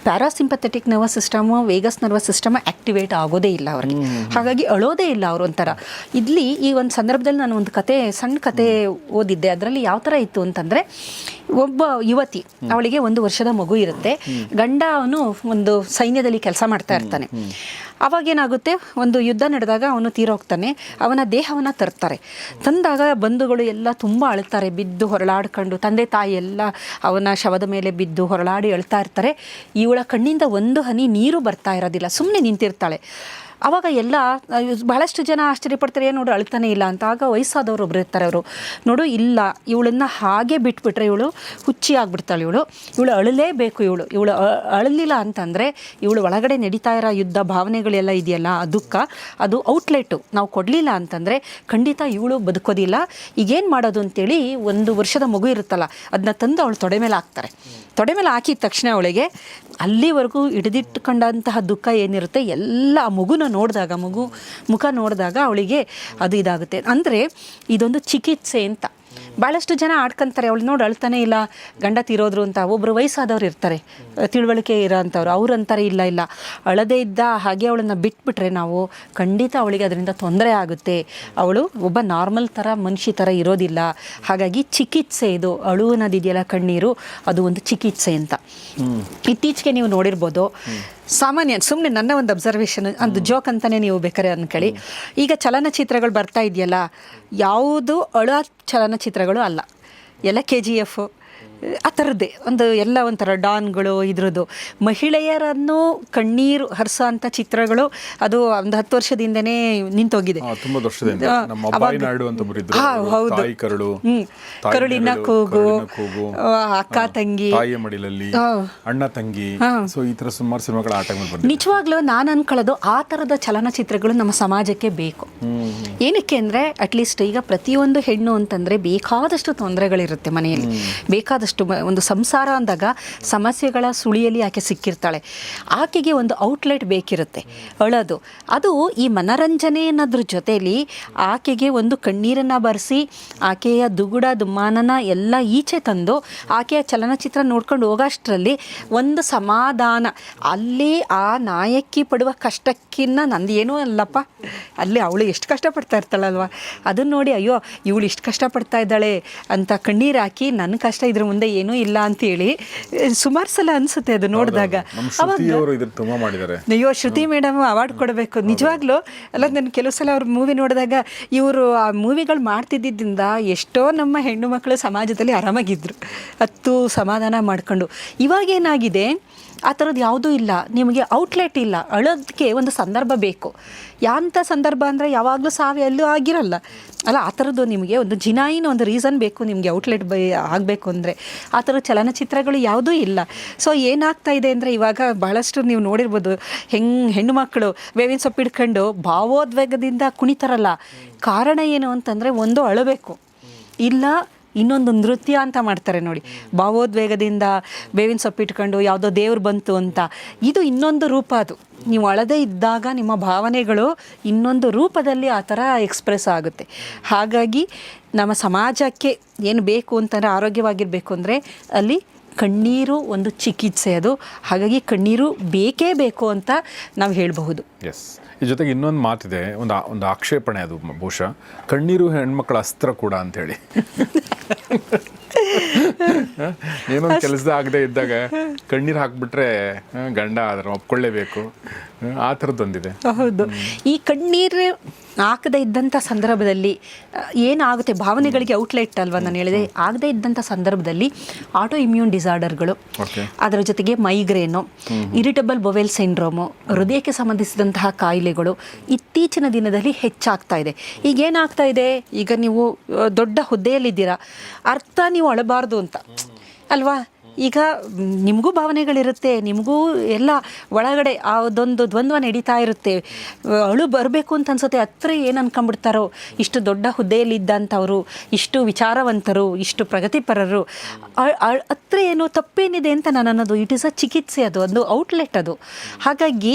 parasympathetic nervous system, Vegas nervous system activate ಆಗೋದೇ ಇಲ್ಲ ಅವರಿಗೆ. ಹಾಗಾಗಿ ಅಳೋದೇ ಇಲ್ಲ ಅವರು. ಒಂಥರ ಇಲ್ಲಿ ಈ ಒಂದು ಸಂದರ್ಭದಲ್ಲಿ ನಾನು ಒಂದು ಸಣ್ಣ ಕತೆ ಓದಿದ್ದೆ. ಅದರಲ್ಲಿ ಯಾವ ಥರ ಇತ್ತು ಅಂತಂದರೆ, ಒಬ್ಬ ಯುವತಿ, ಅವಳಿಗೆ 1 ವರ್ಷದ ಮಗು ಇರುತ್ತೆ. ಗಂಡ ಅವನು ಒಂದು ಸೈನ್ಯದಲ್ಲಿ ಕೆಲಸ ಮಾಡ್ತಾ ಇರ್ತಾನೆ. ಅವಾಗೇನಾಗುತ್ತೆ, ಒಂದು ಯುದ್ಧ ನಡೆದಾಗ ಅವನು ತೀರೋಗ್ತಾನೆ. ಅವನ ದೇಹವನ್ನು ತರ್ತಾರೆ. ತಂದಾಗ ಬಂಧುಗಳು ಎಲ್ಲ ತುಂಬ ಅಳ್ತಾರೆ, ಬಿದ್ದು ಹೊರಳಾಡ್ಕೊಂಡು. ತಂದೆ ತಾಯಿ ಎಲ್ಲ ಅವನ ಶವದ ಮೇಲೆ ಬಿದ್ದು ಹೊರಳಾಡಿ ಅಳ್ತಾ ಇರ್ತಾರೆ. ಇವಳ ಕಣ್ಣಿಂದ ಒಂದು ಹನಿ ನೀರು ಬರ್ತಾ ಇರೋದಿಲ್ಲ, ಸುಮ್ಮನೆ ನಿಂತಿರ್ತಾಳೆ. ಆವಾಗ ಎಲ್ಲ ಬಹಳಷ್ಟು ಜನ ಆಶ್ಚರ್ಯಪಡ್ತಾರೆ, ನೋಡು ಅಳ್ತಾನೆ ಇಲ್ಲ ಅಂತ. ಆಗ ವಯಸ್ಸಾದವರು ಒಬ್ರು ಇರ್ತಾರೆ, ಅವರು ನೋಡು ಇಲ್ಲ, ಇವಳನ್ನು ಹಾಗೆ ಬಿಟ್ಬಿಟ್ರೆ ಇವಳು ಹುಚ್ಚಿ ಆಗ್ಬಿಡ್ತಾಳೆ, ಇವಳು ಅಳಲೇಬೇಕು, ಇವಳು ಅಳಲಿಲ್ಲ ಅಂತಂದರೆ ಇವಳು ಒಳಗಡೆ ನಡೀತಾ ಇರೋ ಯುದ್ಧ ಭಾವನೆಗಳೆಲ್ಲ ಇದೆಯಲ್ಲ, ಆ ದುಃಖ, ಅದು ಔಟ್ಲೆಟು ನಾವು ಕೊಡಲಿಲ್ಲ ಅಂತಂದರೆ ಖಂಡಿತ ಇವಳು ಬದುಕೋದಿಲ್ಲ. ಈಗೇನು ಮಾಡೋದು ಅಂತೇಳಿ 1 ವರ್ಷದ ಮಗು ಇರುತ್ತಲ್ಲ, ಅದನ್ನ ತಂದು ಅವಳು ತೊಡೆ ಮೇಲೆ ಹಾಕ್ತಾರೆ. ತೊಡೆ ಮೇಲೆ ಹಾಕಿದ ತಕ್ಷಣ ಅವಳಿಗೆ ಅಲ್ಲಿವರೆಗೂ ಹಿಡಿದಿಟ್ಕೊಂಡಂತಹ ದುಃಖ ಏನಿರುತ್ತೆ ಎಲ್ಲ ಆ ಮಗುನ ನೋಡಿದಾಗ, ಮುಖ ನೋಡಿದಾಗ ಅವಳಿಗೆ ಅದು ಇದಾಗುತ್ತೆ. ಅಂದರೆ ಇದೊಂದು ಚಿಕಿತ್ಸೆ ಅಂತ. ಭಾಳಷ್ಟು ಜನ ಆಡ್ಕೊಂತಾರೆ, ಅವಳು ನೋಡಿ ಅಳ್ತಾನೆ ಇಲ್ಲ, ಗಂಡ ತೀರೋದ್ರು ಅಂತ. ಒಬ್ಬರು ವಯಸ್ಸಾದವ್ರು ಇರ್ತಾರೆ, ತಿಳುವಳಿಕೆ ಇರೋ ಅಂಥವ್ರು, ಅವ್ರು ಅಂತಾರೆ ಇಲ್ಲ ಅಳದೇ ಇದ್ದ ಹಾಗೆ ಅವಳನ್ನು ಬಿಟ್ಬಿಟ್ರೆ ನಾವು ಖಂಡಿತ ಅವಳಿಗೆ ಅದರಿಂದ ತೊಂದರೆ ಆಗುತ್ತೆ, ಅವಳು ಒಬ್ಬ ನಾರ್ಮಲ್ ಥರ ಮನುಷ್ಯ ಥರ ಇರೋದಿಲ್ಲ. ಹಾಗಾಗಿ ಚಿಕಿತ್ಸೆ ಇದು, ಅಳು ಅನ್ನೋದಿದೆಯಲ್ಲ ಕಣ್ಣೀರು, ಅದು ಒಂದು ಚಿಕಿತ್ಸೆ ಅಂತ. ಇತ್ತೀಚೆಗೆ ನೀವು ನೋಡಿರ್ಬೋದು, ಸಾಮಾನ್ಯ ಸುಮ್ಮನೆ ನನ್ನ ಒಂದು ಅಬ್ಸರ್ವೇಷನ್, ಒಂದು ಜೋಕ್ ಅಂತಲೇ ನೀವು ಬೇಕಾರೆ ಅಂದ್ಕೊಳ್ಳಿ. ಈಗ ಚಲನಚಿತ್ರಗಳು ಬರ್ತಾ ಇದೆಯಲ್ಲ, ಯಾವುದು ಅಳೋ ಚಲನಚಿತ್ರಗಳು ಅಲ್ಲ, ಎಲ್ಲ KGF ಆ ಥರದ್ದೇ ಎಲ್ಲ ಒಂಥರ ಡಾನ್ಗಳು, ಇದ್ರದ್ದು ಮಹಿಳೆಯರನ್ನು ಕಣ್ಣೀರು ಹರಿಸೋ ಅಂಥ ಚಿತ್ರಗಳು ಅದು ಒಂದು 10 ವರ್ಷದಿಂದನೇ ನಿಂತೋಗಿದೆ. ಕರುಳಿನ ಕೂಗು, ಅಕ್ಕ ತಂಗಿ, ಅಣ್ಣ ತಂಗಿ, ನಿಜವಾಗ್ಲೂ ನಾನು ಅನ್ಕೊಳ್ಳೋದು ಆ ಥರದ ಚಲನಚಿತ್ರಗಳು ನಮ್ಮ ಸಮಾಜಕ್ಕೆ ಬೇಕು. ಏನಕ್ಕೆ ಅಂದರೆ ಅಟ್ಲೀಸ್ಟ್ ಈಗ ಪ್ರತಿಯೊಂದು ಹೆಣ್ಣು ಅಂತಂದರೆ ಬೇಕಾದಷ್ಟು ತೊಂದರೆಗಳಿರುತ್ತೆ ಮನೆಯಲ್ಲಿ, ಬೇಕಾದಷ್ಟು ಒಂದು ಸಂಸಾರ ಅಂದಾಗ ಸಮಸ್ಯೆಗಳ ಸುಳಿಯಲ್ಲಿ ಆಕೆ ಸಿಕ್ಕಿರ್ತಾಳೆ. ಆಕೆಗೆ ಒಂದು ಔಟ್ಲೆಟ್ ಬೇಕಿರುತ್ತೆ, ಅಳೋದು. ಅದು ಈ ಮನರಂಜನೆ ಅನ್ನೋದ್ರ ಜೊತೆಯಲ್ಲಿ ಆಕೆಗೆ ಒಂದು ಕಣ್ಣೀರನ್ನು ಬರೆಸಿ ಆಕೆಯ ದುಗುಡ ದುಮ್ಮಾನನ ಎಲ್ಲ ಈಚೆ ತಂದು ಆಕೆಯ ಚಲನಚಿತ್ರ ನೋಡ್ಕೊಂಡು ಹೋಗೋಷ್ಟರಲ್ಲಿ ಒಂದು ಸಮಾಧಾನ. ಅಲ್ಲಿ ಆ ನಾಯಕಿ ಪಡುವ ಕಷ್ಟಕ್ಕಿನ್ನ ನಂದು ಏನೂ ಅಲ್ಲಪ್ಪ, ಅಲ್ಲಿ ಅವಳು ಎಷ್ಟು ಕಷ್ಟಪಡ್ತಾ ಇರ್ತಾಳಲ್ವ, ಅದನ್ನು ನೋಡಿ ಅಯ್ಯೋ ಇವಳು ಇಷ್ಟು ಕಷ್ಟಪಡ್ತಾ ಇದ್ದಾಳೆ ಅಂತ ಕಣ್ಣೀರು ಹಾಕಿ ನನ್ನ ಕಷ್ಟ ಇದ್ರ ಮುಂದೆ ಏನೂ ಇಲ್ಲ ಅಂತೇಳಿ ಸುಮಾರು ಸಲ ಅನಿಸುತ್ತೆ ಅದು ನೋಡಿದಾಗ. ಅಯ್ಯೋ ಶ್ರುತಿ ಮೇಡಮ್ ಅವಾರ್ಡ್ ಕೊಡಬೇಕು ನಿಜವಾಗ್ಲೂ. ಅಲ್ಲ, ನಾನು ಕೆಲವು ಸಲ ಅವ್ರ ಮೂವಿ ನೋಡಿದಾಗ ಇವರು ಆ ಮೂವಿಗಳು ಮಾಡ್ತಿದ್ದರಿಂದ ಎಷ್ಟೋ ನಮ್ಮ ಹೆಣ್ಣು ಮಕ್ಕಳು ಸಮಾಜದಲ್ಲಿ ಆರಾಮಾಗಿದ್ದರು, ಹತ್ತು ಸಮಾಧಾನ ಮಾಡ್ಕೊಂಡು. ಇವಾಗೇನಾಗಿದೆ, ಆ ಥರದ್ದು ಯಾವುದೂ ಇಲ್ಲ, ನಿಮಗೆ ಔಟ್ಲೆಟ್ ಇಲ್ಲ, ಅಳೋದಕ್ಕೆ ಒಂದು ಸಂದರ್ಭ ಬೇಕು. ಯಾಂಥ ಸಂದರ್ಭ ಅಂದರೆ ಯಾವಾಗಲೂ ಎಲ್ಲೂ ಆಗಿರಲ್ಲ ಅಲ್ಲ, ಆ ಥರದ್ದು ನಿಮಗೆ ಒಂದು ಜಿನಾಯಿನ ಒಂದು ರೀಸನ್ ಬೇಕು ನಿಮಗೆ ಔಟ್ಲೆಟ್ ಆಗಬೇಕು ಅಂದರೆ. ಆ ಥರ ಚಲನಚಿತ್ರಗಳು ಯಾವುದೂ ಇಲ್ಲ. ಸೊ ಏನಾಗ್ತಾ ಇದೆ ಅಂದರೆ ಇವಾಗ ಬಹಳಷ್ಟು ನೀವು ನೋಡಿರ್ಬೋದು, ಹೆಣ್ಣು ಮಕ್ಕಳು ಬೇವಿನ ಸೊಪ್ಪು ಹಿಡ್ಕೊಂಡು ಭಾವೋದ್ವೇಗದಿಂದ ಕುಣಿತಾರಲ್ಲ, ಕಾರಣ ಏನು ಅಂತಂದರೆ ಒಂದು ಅಳಬೇಕು, ಇಲ್ಲ ಇನ್ನೊಂದು ನೃತ್ಯ ಅಂತ ಮಾಡ್ತಾರೆ ನೋಡಿ, ಭಾವೋದ್ವೇಗದಿಂದ ಬೇವಿನ ಸೊಪ್ಪು ಇಟ್ಕೊಂಡು ಯಾವುದೋ ದೇವ್ರು ಬಂತು ಅಂತ. ಇದು ಇನ್ನೊಂದು ರೂಪ. ಅದು ನೀವು ಅಳದೇ ಇದ್ದಾಗ ನಿಮ್ಮ ಭಾವನೆಗಳು ಇನ್ನೊಂದು ರೂಪದಲ್ಲಿ ಆ ಥರ ಎಕ್ಸ್ಪ್ರೆಸ್ ಆಗುತ್ತೆ. ಹಾಗಾಗಿ ನಮ್ಮ ಸಮಾಜಕ್ಕೆ ಏನು ಬೇಕು ಅಂತಂದರೆ, ಆರೋಗ್ಯವಾಗಿರಬೇಕು ಅಂದರೆ ಅಲ್ಲಿ ಕಣ್ಣೀರು ಒಂದು ಚಿಕಿತ್ಸೆ ಅದು. ಹಾಗಾಗಿ ಕಣ್ಣೀರು ಬೇಕೇ ಬೇಕು ಅಂತ ನಾವು ಹೇಳಬಹುದು. ಎಸ್, ಈ ಜೊತೆಗೆ ಇನ್ನೊಂದು ಮಾತಿದೆ, ಒಂದು ಆಕ್ಷೇಪಣೆ, ಅದು ಬಹುಶಃ ಕಣ್ಣೀರು ಹೆಣ್ಮಕ್ಳ ಅಸ್ತ್ರ ಕೂಡ ಅಂಥೇಳಿ. ಏನೊಂದು ಕೆಲಸ ಆಗದೆ ಇದ್ದಾಗ ಕಣ್ಣೀರು ಹಾಕ್ಬಿಟ್ರೆ ಗಂಡ ಅದನ್ನು ಒಪ್ಕೊಳ್ಳೇಬೇಕು, ಆ ಥರದ್ದೊಂದಿದೆ. ಹೌದು, ಈ ಕಣ್ಣೀರು ಹಾಕದೇ ಇದ್ದಂಥ ಸಂದರ್ಭದಲ್ಲಿ ಏನಾಗುತ್ತೆ, ಭಾವನೆಗಳಿಗೆ ಔಟ್ಲೆಟ್ ಅಲ್ವಾ ನಾನು ಹೇಳಿದೆ, ಆಗದೇ ಇದ್ದಂಥ ಸಂದರ್ಭದಲ್ಲಿ ಆಟೋ ಇಮ್ಯೂನ್ ಡಿಸಾರ್ಡರ್ಗಳು, ಅದರ ಜೊತೆಗೆ ಮೈಗ್ರೇನು, ಇರಿಟಬಲ್ ಬೊವೆಲ್ ಸಿಂಡ್ರೋಮು, ಹೃದಯಕ್ಕೆ ಸಂಬಂಧಿಸಿದಂತಹ ಕಾಯಿಲೆಗಳು ಇತ್ತೀಚಿನ ದಿನದಲ್ಲಿ ಹೆಚ್ಚಾಗ್ತಾ ಇದೆ. ಈಗೇನಾಗ್ತಾ ಇದೆ, ಈಗ ನೀವು ದೊಡ್ಡ ಹುದ್ದೆಯಲ್ಲಿದ್ದೀರಾ, ಅರ್ಥ ನೀವು ಅಳಬಾರ್ದು ಅಂತ ಅಲ್ವಾ, ಈಗ ನಿಮಗೂ ಭಾವನೆಗಳಿರುತ್ತೆ, ನಿಮಗೂ ಎಲ್ಲ ಒಳಗಡೆ ಅದೊಂದು ದ್ವಂದ್ವ ನಡೀತಾ ಇರುತ್ತೆ. ಅಳು ಬರಬೇಕು ಅಂತ ಅನ್ಸುತ್ತೆ. ಹತ್ರ ಏನು ಅನ್ಕೊಂಡ್ಬಿಡ್ತಾರೋ, ಇಷ್ಟು ದೊಡ್ಡ ಹುದ್ದೆಯಲ್ಲಿದ್ದಂಥವ್ರು, ಇಷ್ಟು ವಿಚಾರವಂತರು, ಇಷ್ಟು ಪ್ರಗತಿಪರರು, ಹತ್ರ ಏನು ತಪ್ಪೇನಿದೆ ಅಂತ ನಾನು ಅನ್ನೋದು. ಇಟ್ ಈಸ್ ಅ ಚಿಕಿತ್ಸೆ, ಅದು ಒಂದು ಔಟ್ಲೆಟ್ ಅದು. ಹಾಗಾಗಿ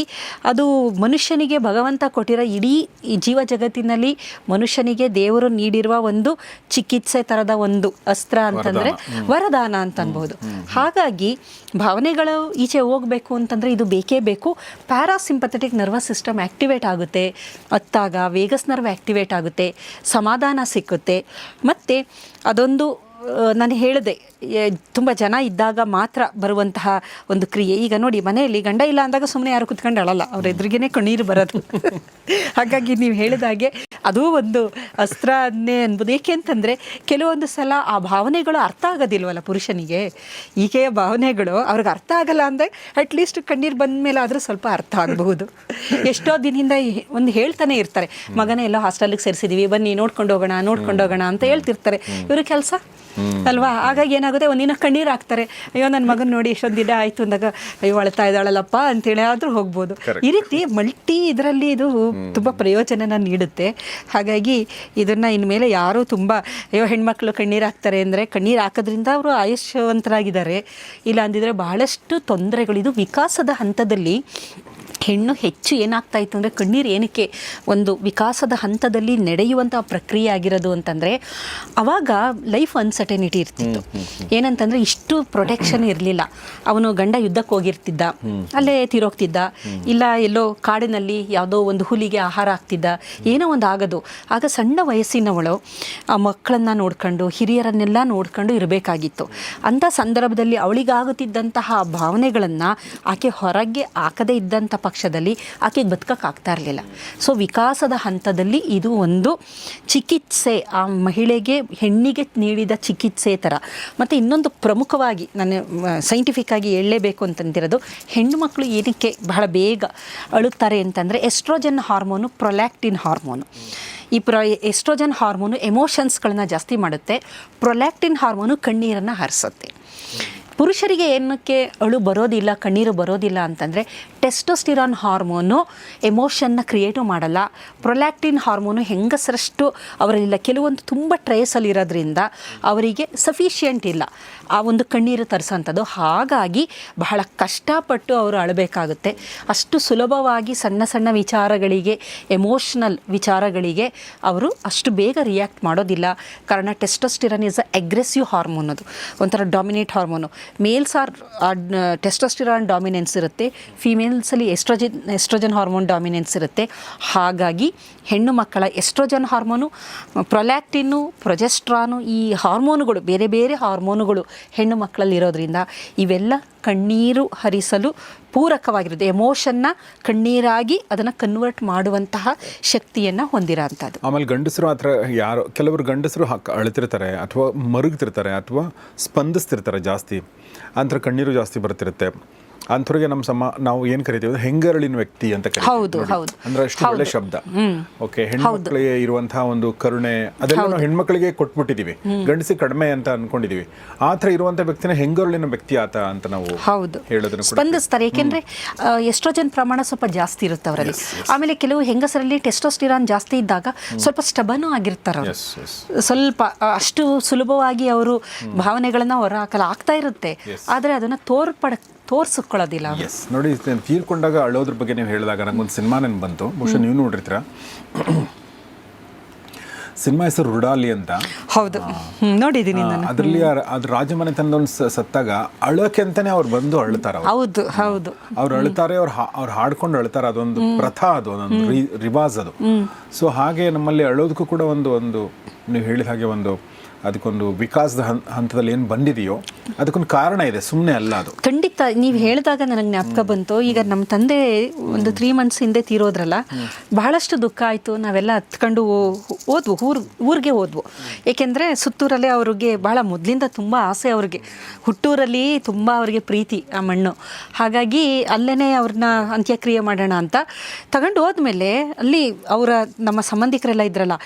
ಅದು ಮನುಷ್ಯನಿಗೆ ಭಗವಂತ ಕೊಟ್ಟಿರೋ ಇಡೀ ಈ ಜೀವ ಜಗತ್ತಿನಲ್ಲಿ ಮನುಷ್ಯನಿಗೆ ದೇವರು ನೀಡಿರುವ ಒಂದು ಚಿಕಿತ್ಸೆ ಥರದ ಒಂದು ಅಸ್ತ್ರ ಅಂತಂದರೆ ವರದಾನ ಅಂತ ಅನ್ಬೋದು. ಹಾಗಾಗಿ ಭಾವನೆಗಳು ಈಚೆ ಹೋಗಬೇಕು ಅಂತಂದರೆ ಇದು ಬೇಕೇ ಬೇಕು. ಪ್ಯಾರಾಸಿಂಪಥೆಟಿಕ್ ನರ್ವಸ್ ಸಿಸ್ಟಮ್ ಆ್ಯಕ್ಟಿವೇಟ್ ಆಗುತ್ತೆ. ಅತ್ತಾಗ ವೇಗಸ್ ನರ್ವ್ ಆ್ಯಕ್ಟಿವೇಟ್ ಆಗುತ್ತೆ, ಸಮಾಧಾನ ಸಿಕ್ಕುತ್ತೆ. ಮತ್ತು ಅದೊಂದು ನಾನು ಹೇಳಿದೆ, ತುಂಬ ಜನ ಇದ್ದಾಗ ಮಾತ್ರ ಬರುವಂತಹ ಒಂದು ಕ್ರಿಯೆ. ಈಗ ನೋಡಿ, ಮನೆಯಲ್ಲಿ ಗಂಡ ಇಲ್ಲ ಅಂದಾಗ ಸುಮ್ಮನೆ ಯಾರು ಕುತ್ಕೊಂಡು ಅಳಲ್ಲ, ಅವ್ರ ಎದುರಿಗೇನೆ ಕಣ್ಣೀರು ಬರೋದು. ಹಾಗಾಗಿ ನೀವು ಹೇಳಿದಾಗೆ ಅದೂ ಒಂದು ಅಸ್ತ್ರ ಅನ್ನೇ ಅನ್ಬೋದು. ಏಕೆ ಅಂತಂದರೆ ಕೆಲವೊಂದು ಸಲ ಆ ಭಾವನೆಗಳು ಅರ್ಥ ಆಗೋದಿಲ್ವಲ್ಲ ಪುರುಷನಿಗೆ. ಈಕೆಯ ಭಾವನೆಗಳು ಅವ್ರಿಗೆ ಅರ್ಥ ಆಗಲ್ಲ ಅಂದರೆ ಅಟ್ಲೀಸ್ಟ್ ಕಣ್ಣೀರು ಬಂದ ಮೇಲೆ ಆದರೂ ಸ್ವಲ್ಪ ಅರ್ಥ ಆಗಬಹುದು. ಎಷ್ಟೋ ದಿನದಿಂದ ಒಂದು ಹೇಳ್ತಾನೆ ಇರ್ತಾರೆ, ಮಗನೇ ಎಲ್ಲೋ ಹಾಸ್ಟೆಲ್ಗೆ ಸೇರಿಸಿದ್ದೀವಿ, ಬನ್ನಿ ನೋಡ್ಕೊಂಡು ಹೋಗೋಣ ಅಂತ ಹೇಳ್ತಿರ್ತಾರೆ. ಇವರು ಕೆಲಸ ಅಲ್ವಾ. ಹಾಗಾಗಿ ಏನಾಗುತ್ತೆ, ಒಂದಿನ ಕಣ್ಣೀರು ಹಾಕ್ತಾರೆ, ಅಯ್ಯೋ ನನ್ನ ಮಗನ ನೋಡಿ ಎಷ್ಟೊಂದು ದಿನ ಆಯಿತು ಅಂದಾಗ ಅಯ್ಯೋ ಅಳ್ತಾ ಇದ್ದಾಳಲ್ಲಪ್ಪ ಅಂತೇಳಿ ಆದರೂ ಹೋಗ್ಬೋದು. ಈ ರೀತಿ ಇದರಲ್ಲಿ ಇದು ತುಂಬ ಪ್ರಯೋಜನನ ನೀಡುತ್ತೆ. ಹಾಗಾಗಿ ಇದನ್ನು ಇನ್ಮೇಲೆ ಯಾರೂ ತುಂಬ ಅಯ್ಯೋ ಹೆಣ್ಮಕ್ಳು ಕಣ್ಣೀರು ಹಾಕ್ತಾರೆ ಅಂದರೆ, ಕಣ್ಣೀರು ಹಾಕೋದ್ರಿಂದ ಅವರು ಆಯುಷ್ಯವಂತರಾಗಿದ್ದಾರೆ, ಇಲ್ಲ ಅಂದಿದ್ರೆ ಬಹಳಷ್ಟು ತೊಂದರೆಗಳು. ಇದು ವಿಕಾಸದ ಹಂತದಲ್ಲಿ ಹೆಣ್ಣು ಹೆಚ್ಚು ಏನಾಗ್ತಾ ಇತ್ತು ಅಂದರೆ, ಕಣ್ಣೀರು ಏನಕ್ಕೆ ಒಂದು ವಿಕಾಸದ ಹಂತದಲ್ಲಿ ನಡೆಯುವಂಥ ಪ್ರಕ್ರಿಯೆ ಆಗಿರೋದು ಅಂತಂದರೆ, ಆವಾಗ ಲೈಫ್ ಅನ್ಸರ್ಟನಿಟಿ ಇರ್ತಿತ್ತು. ಏನಂತಂದರೆ ಇಷ್ಟು ಪ್ರೊಟೆಕ್ಷನ್ ಇರಲಿಲ್ಲ. ಅವನು ಗಂಡ ಯುದ್ಧಕ್ಕೆ ಹೋಗಿರ್ತಿದ್ದ, ಅಲ್ಲೇ ತೀರೋಗ್ತಿದ್ದ, ಇಲ್ಲ ಎಲ್ಲೋ ಕಾಡಿನಲ್ಲಿ ಯಾವುದೋ ಒಂದು ಹುಲಿಗೆ ಆಹಾರ ಆಗ್ತಿದ್ದ, ಏನೋ ಒಂದು ಆಗೋದು. ಆಗ ಸಣ್ಣ ವಯಸ್ಸಿನವಳು ಆ ಮಕ್ಕಳನ್ನು ನೋಡ್ಕೊಂಡು, ಹಿರಿಯರನ್ನೆಲ್ಲ ನೋಡ್ಕೊಂಡು ಇರಬೇಕಾಗಿತ್ತು. ಅಂಥ ಸಂದರ್ಭದಲ್ಲಿ ಅವಳಿಗಾಗುತ್ತಿದ್ದಂತಹ ಭಾವನೆಗಳನ್ನು ಆಕೆ ಹೊರಗೆ ಹಾಕದೇ ಇದ್ದಂಥ ಪಕ್ಷದಲ್ಲಿ ಆಕೆಗೆ ಬದುಕಕ್ಕಾಗ್ತಾ ಇರಲಿಲ್ಲ. ಸೊ ವಿಕಾಸದ ಹಂತದಲ್ಲಿ ಇದು ಒಂದು ಚಿಕಿತ್ಸೆ, ಆ ಮಹಿಳೆಗೆ ಹೆಣ್ಣಿಗೆ ನೀಡಿದ ಚಿಕಿತ್ಸೆ ಥರ. ಮತ್ತು ಇನ್ನೊಂದು ಪ್ರಮುಖವಾಗಿ ನಾನು ಸೈಂಟಿಫಿಕ್ ಆಗಿ ಹೇಳಲೇಬೇಕು ಅಂತಂದಿರೋದು, ಹೆಣ್ಣು ಮಕ್ಕಳು ಏನಕ್ಕೆ ಬಹಳ ಬೇಗ ಅಳುತ್ತಾರೆ ಅಂತಂದರೆ, ಎಸ್ಟ್ರೋಜನ್ ಹಾರ್ಮೋನು, ಪ್ರೊಲ್ಯಾಕ್ಟಿನ್ ಹಾರ್ಮೋನು. ಈ ಎಸ್ಟ್ರೋಜನ್ ಹಾರ್ಮೋನು ಎಮೋಷನ್ಸ್ಗಳನ್ನ ಜಾಸ್ತಿ ಮಾಡುತ್ತೆ, ಪ್ರೊಲ್ಯಾಕ್ಟಿನ್ ಹಾರ್ಮೋನು ಕಣ್ಣೀರನ್ನು ಹರಿಸುತ್ತೆ. ಪುರುಷರಿಗೆ ಏನಕ್ಕೆ ಅಳು ಬರೋದಿಲ್ಲ, ಕಣ್ಣೀರು ಬರೋದಿಲ್ಲ ಅಂತಂದರೆ, ಟೆಸ್ಟೋಸ್ಟಿರಾನ್ ಹಾರ್ಮೋನು ಎಮೋಷನ್ನ ಕ್ರಿಯೇಟು ಮಾಡಲ್ಲ. ಪ್ರೊಲ್ಯಾಕ್ಟಿನ್ ಹಾರ್ಮೋನು ಹೆಂಗಸರಷ್ಟು ಅವರಲ್ಲಿಲ್ಲ. ಕೆಲವೊಂದು ತುಂಬ ಟ್ರೇಸಲ್ಲಿ ಇರೋದ್ರಿಂದ ಅವರಿಗೆ ಸಫಿಷಿಯೆಂಟ್ ಇಲ್ಲ ಆ ಒಂದು ಕಣ್ಣೀರು ತರಿಸೋಂಥದ್ದು. ಹಾಗಾಗಿ ಬಹಳ ಕಷ್ಟಪಟ್ಟು ಅವರು ಅಳಬೇಕಾಗುತ್ತೆ. ಅಷ್ಟು ಸುಲಭವಾಗಿ ಸಣ್ಣ ಸಣ್ಣ ವಿಚಾರಗಳಿಗೆ, ಎಮೋಷ್ನಲ್ ವಿಚಾರಗಳಿಗೆ ಅವರು ಅಷ್ಟು ಬೇಗ ರಿಯಾಕ್ಟ್ ಮಾಡೋದಿಲ್ಲ. ಕಾರಣ testosterone is a aggressive hormone, ಅದು ಒಂಥರ dominate hormone. Males are testosterone dominance ಇರುತ್ತೆ, ಫಿಮೇಲ್ಸಲ್ಲಿ ಎಸ್ಟ್ರೋಜನ್ ಹಾರ್ಮೋನ್ ಡಾಮಿನೆನ್ಸ್ ಇರುತ್ತೆ. ಹಾಗಾಗಿ ಹೆಣ್ಣು ಮಕ್ಕಳ ಎಸ್ಟ್ರೋಜನ್ ಹಾರ್ಮೋನು, ಪ್ರೊಲ್ಯಾಕ್ಟಿನ್ನು, ಪ್ರೊಜೆಸ್ಟ್ರಾನು, ಈ ಹಾರ್ಮೋನುಗಳು, ಬೇರೆ ಬೇರೆ ಹಾರ್ಮೋನುಗಳು ಹೆಣ್ಣು ಮಕ್ಕಳಲ್ಲಿ ಇರೋದ್ರಿಂದ ಇವೆಲ್ಲ ಕಣ್ಣೀರು ಹರಿಸಲು ಪೂರಕವಾಗಿರುತ್ತೆ. ಎಮೋಷನ್ನ ಕಣ್ಣೀರಾಗಿ ಅದನ್ನು ಕನ್ವರ್ಟ್ ಮಾಡುವಂತಹ ಶಕ್ತಿಯನ್ನು ಹೊಂದಿರೋ ಅಂಥದ್ದು. ಆಮೇಲೆ ಗಂಡಸರು ಆ ಥರ ಯಾರು ಕೆಲವರು ಗಂಡಸರು ಅಳ್ತಿರ್ತಾರೆ, ಅಥವಾ ಮರುಗ್ತಿರ್ತಾರೆ, ಅಥವಾ ಸ್ಪಂದಿಸ್ತಿರ್ತಾರೆ ಜಾಸ್ತಿ, ಅಂತರ ಕಣ್ಣೀರು ಜಾಸ್ತಿ ಬರ್ತಿರುತ್ತೆ. ಅಂಥವ್ರಿಗೆ ನಾವು ಏನು ಕರಿತೀವಿ, ಹೆಂಗರಳಿನ ವ್ಯಕ್ತಿ ಅಂತ ಕರಿತೀವಿ. ಅಂದ್ರೆ ಅಷ್ಟು ಒಳ್ಳೆ ಶಬ್ದ. ಓಕೆ, ಹೆಣ್ಮಕ್ಳಿಗೆ ಇರುವಂತಹ ಒಂದು ಕರುಣೆ ಅದೆಲ್ಲ ನಾವು ಹೆಣ್ಮಕ್ಳಿಗೆ ಕೊಟ್ಬಿಟ್ಟಿದೀವಿ, ಗಂಡಸಿಗೆ ಕಡಿಮೆ ಅಂತ ಅನ್ಕೊಂಡಿದೀವಿ. ಆ ಥರ ಇರುವಂತಹ ವ್ಯಕ್ತಿನ ಹೆಂಗರಳಿನ ವ್ಯಕ್ತಿ ಆತ ಅಂತ ನಾವು ಹೇಳೋದನ್ನ ಸ್ಪಂದಿಸ್ತಾರೆ. ಏಕೆಂದ್ರೆ ಎಸ್ಟ್ರೋಜನ್ ಪ್ರಮಾಣ ಸ್ವಲ್ಪ ಜಾಸ್ತಿ ಇರುತ್ತೆ ಅವರಲ್ಲಿ. ಆಮೇಲೆ ಕೆಲವು ಹೆಂಗಸರಲ್ಲಿ ಟೆಸ್ಟೋಸ್ಟಿರಾನ್ ಜಾಸ್ತಿ ಇದ್ದಾಗ ಸ್ವಲ್ಪ ಸ್ಟಬನು ಆಗಿರ್ತಾರೆ ಅವರು. ಸ್ವಲ್ಪ ಅಷ್ಟು ಸುಲಭವಾಗಿ ಅವರು ಭಾವನೆಗಳನ್ನ ಹೊರಹಾಕಲ್ಲ, ಆಗ್ತಾ ಇರುತ್ತೆ, ಆದರೆ ಅದನ್ನ ತೋರ್ಸಿಕೊಳ್ಳೋದಿಲ್ಲ. ನೋಡಿ, ತೀರ್ಕೊಂಡಾಗ ಅಳೋದ್ರ ಬಗ್ಗೆ ನೀವು ಹೇಳಿದಾಗ ನಂಗೊಂದು ಸಿನಿಮಾ ನೆನಪು ಬಂತು, ಬಹುಶಃ ನೀವು ನೋಡಿರ್ತೀರ. ಸಿನಿಮಾ ಹೆಸರು ರುಡಾಲಿ ಅಂತ. ಹೌದು, ನೋಡಿದ್ದೀನಿ. ಅದರಲ್ಲಿ ಅದು ರಾಜಮನೆ ತಂದೊಂದು ಸತ್ತಾಗ ಅಳೋಕೆ ಅಂತಾನೆ ಅವ್ರು ಬಂದು ಅಳ್ತಾರ. ಹೌದು ಹೌದು, ಅವ್ರು ಅಳ್ತಾರೆ, ಅವ್ರು ಹಾಡ್ಕೊಂಡು ಅಳ್ತಾರೆ. ಅದೊಂದು ಪ್ರಥಾ, ಅದು ಒಂದೊಂದು ರಿವಾಜ್ ಅದು. ಸೊ ಹಾಗೆ ನಮ್ಮಲ್ಲಿ ಅಳೋದಕ್ಕೂ ಕೂಡ ಒಂದು ನೀವು ಹೇಳಿದ ಹಾಗೆ ಅದಕ್ಕೊಂದು ವಿಕಾಸದ ಹಂತದಲ್ಲಿ ಏನು ಬಂದಿದೆಯೋ ಅದಕ್ಕೊಂದು ಕಾರಣ ಇದೆ, ಸುಮ್ಮನೆ ಅಲ್ಲ ಅದು. ಖಂಡಿತ. ನೀವು ಹೇಳಿದಾಗ ನನಗೆ ಜ್ಞಾಪಕ ಬಂತು. ಈಗ ನಮ್ಮ ತಂದೆ ಒಂದು 3 months ಹಿಂದೆ ತೀರೋದ್ರಲ್ಲ, ಬಹಳಷ್ಟು ದುಃಖ ಆಯಿತು. ನಾವೆಲ್ಲ ಹತ್ಕೊಂಡು ಊರಿಗೆ ಹೋದ್ವು. ಏಕೆಂದರೆ ಸುತ್ತೂರಲ್ಲೇ ಅವ್ರಿಗೆ ಬಹಳ ಮೊದಲಿಂದ ತುಂಬ ಆಸೆ, ಅವ್ರಿಗೆ ಹುಟ್ಟೂರಲ್ಲಿ ತುಂಬ ಅವ್ರಿಗೆ ಪ್ರೀತಿ ಆ ಮಣ್ಣು. ಹಾಗಾಗಿ ಅಲ್ಲೇ ಅವ್ರನ್ನ ಅಂತ್ಯಕ್ರಿಯೆ ಮಾಡೋಣ ಅಂತ ತಗೊಂಡು ಹೋದ್ಮೇಲೆ ಅಲ್ಲಿ ನಮ್ಮ ಸಂಬಂಧಿಕರೆಲ್ಲ ಇದ್ರಲ್ಲ,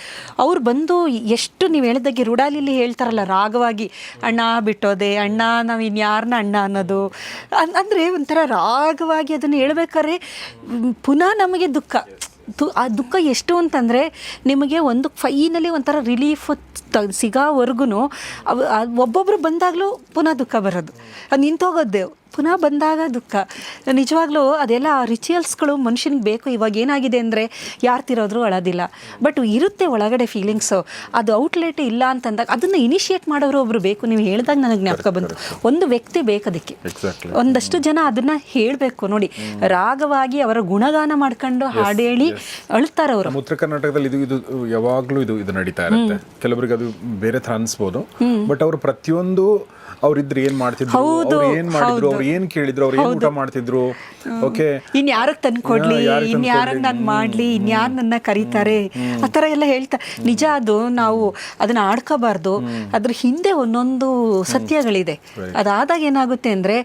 ಅವ್ರು ಬಂದು ಎಷ್ಟು ನೀವು ಹೇಳಿದಾಗೆ ರುಡಾಲಿಲಿ ಹೇಳ್ತಾರಲ್ಲ ರಾಗವಾಗಿ, ಅಣ್ಣ ಬಿಟ್ಟೋದೆ, ಅಣ್ಣ ಅಣ್ಣ, ನಾವು ಇನ್ಯಾರನ್ನ ಅಣ್ಣ ಅನ್ನೋದು ಅಂದರೆ ಒಂಥರ ರಾಗವಾಗಿ ಅದನ್ನು ಹೇಳ್ಬೇಕಾದ್ರೆ ಪುನಃ ನಮಗೆ ದುಃಖ. ಆ ದುಃಖ ಎಷ್ಟು ಅಂತಂದರೆ ನಿಮಗೆ ಒಂದು ಫೈನಲಿ ಒಂಥರ ರಿಲೀಫ್ ಸಿಗೋವರೆಗೂ ಒಬ್ಬೊಬ್ಬರು ಬಂದಾಗಲೂ ಪುನಃ ದುಃಖ ಬರೋದು, ಅದು ನಿಂತೋಗೋದು, ಪುನಃ ಬಂದಾಗ ದುಃಖ. ನಿಜವಾಗ್ಲೂ ಅದೆಲ್ಲ ರಿಚುವಲ್ಸ್ಗಳು ಮನುಷ್ಯನಿಗೆ ಬೇಕು. ಇವಾಗ ಏನಾಗಿದೆ ಅಂದರೆ ಯಾರು ತಿರೋದ್ರೂ ಅಳೋದಿಲ್ಲ, ಬಟ್ ಇರುತ್ತೆ ಒಳಗಡೆ ಫೀಲಿಂಗ್ಸು, ಅದು ಔಟ್ಲೆಟ್ ಇಲ್ಲ ಅಂತಂದಾಗ ಅದನ್ನು ಇನಿಷಿಯೇಟ್ ಮಾಡೋರು ಒಬ್ಬರು ಬೇಕು. ನೀವು ಹೇಳಿದಾಗ ನನಗೆ ಜ್ಞಾಪಕ ಬಂತು, ಒಂದು ವ್ಯಕ್ತಿ ಬೇಕು ಅದಕ್ಕೆ. ಒಂದಷ್ಟು ಜನ ಅದನ್ನು ಹೇಳಬೇಕು. ನೋಡಿ, ರಾಗವಾಗಿ ಅವರ ಗುಣಗಾನ ಮಾಡ್ಕೊಂಡು ಹಾಡು ಹೇಳಿ ಅಳ್ತಾರೆ ಅವರು. ಉತ್ತರ ಕರ್ನಾಟಕದಲ್ಲಿ ಇದು ಯಾವಾಗಲೂ ಇದು ನಡೀತಾ ಇರುತ್ತೆ. ಕೆಲವರಿಗೆ ಅದು ಬೇರೆ ಥರ ಅನ್ಸ್ಬೋದು, ಬಟ್ ಅವರು ಪ್ರತಿಯೊಂದು ಅವ್ರಿದ್ರೆ ಏನ್ ಮಾಡ್ತಿದ್ರು, ಅವ್ರು ಏನ್ ಮಾಡಿದ್ರು, ಅವ್ರು ಏನ್ ಕೇಳಿದ್ರು, ಅವ್ರು ಏನ್ ಊಟ ಮಾಡ್ತಿದ್ರು, ಓಕೆ, ಇನ್ಯಾರಕ್ಕೆ ತಂದು ಕೊಡ್ಲಿ, ಇನ್ಯಾರಕ್ಕೆ ನಾನು ಮಾಡ್ಲಿ, ಇನ್ಯಾರು ನನ್ನ ಕರೀತಾರೆ, ಆ ಥರ ಎಲ್ಲ ಹೇಳ್ತಾರೆ. ನಿಜ, ಅದು ನಾವು ಅದನ್ನ ಆಡ್ಕೋಬಾರ್ದು. ಅದ್ರ ಹಿಂದೆ ಒಂದೊಂದು ಸತ್ಯಗಳಿದೆ. ಅದಾದಾಗ ಏನಾಗುತ್ತೆ ಅಂದರೆ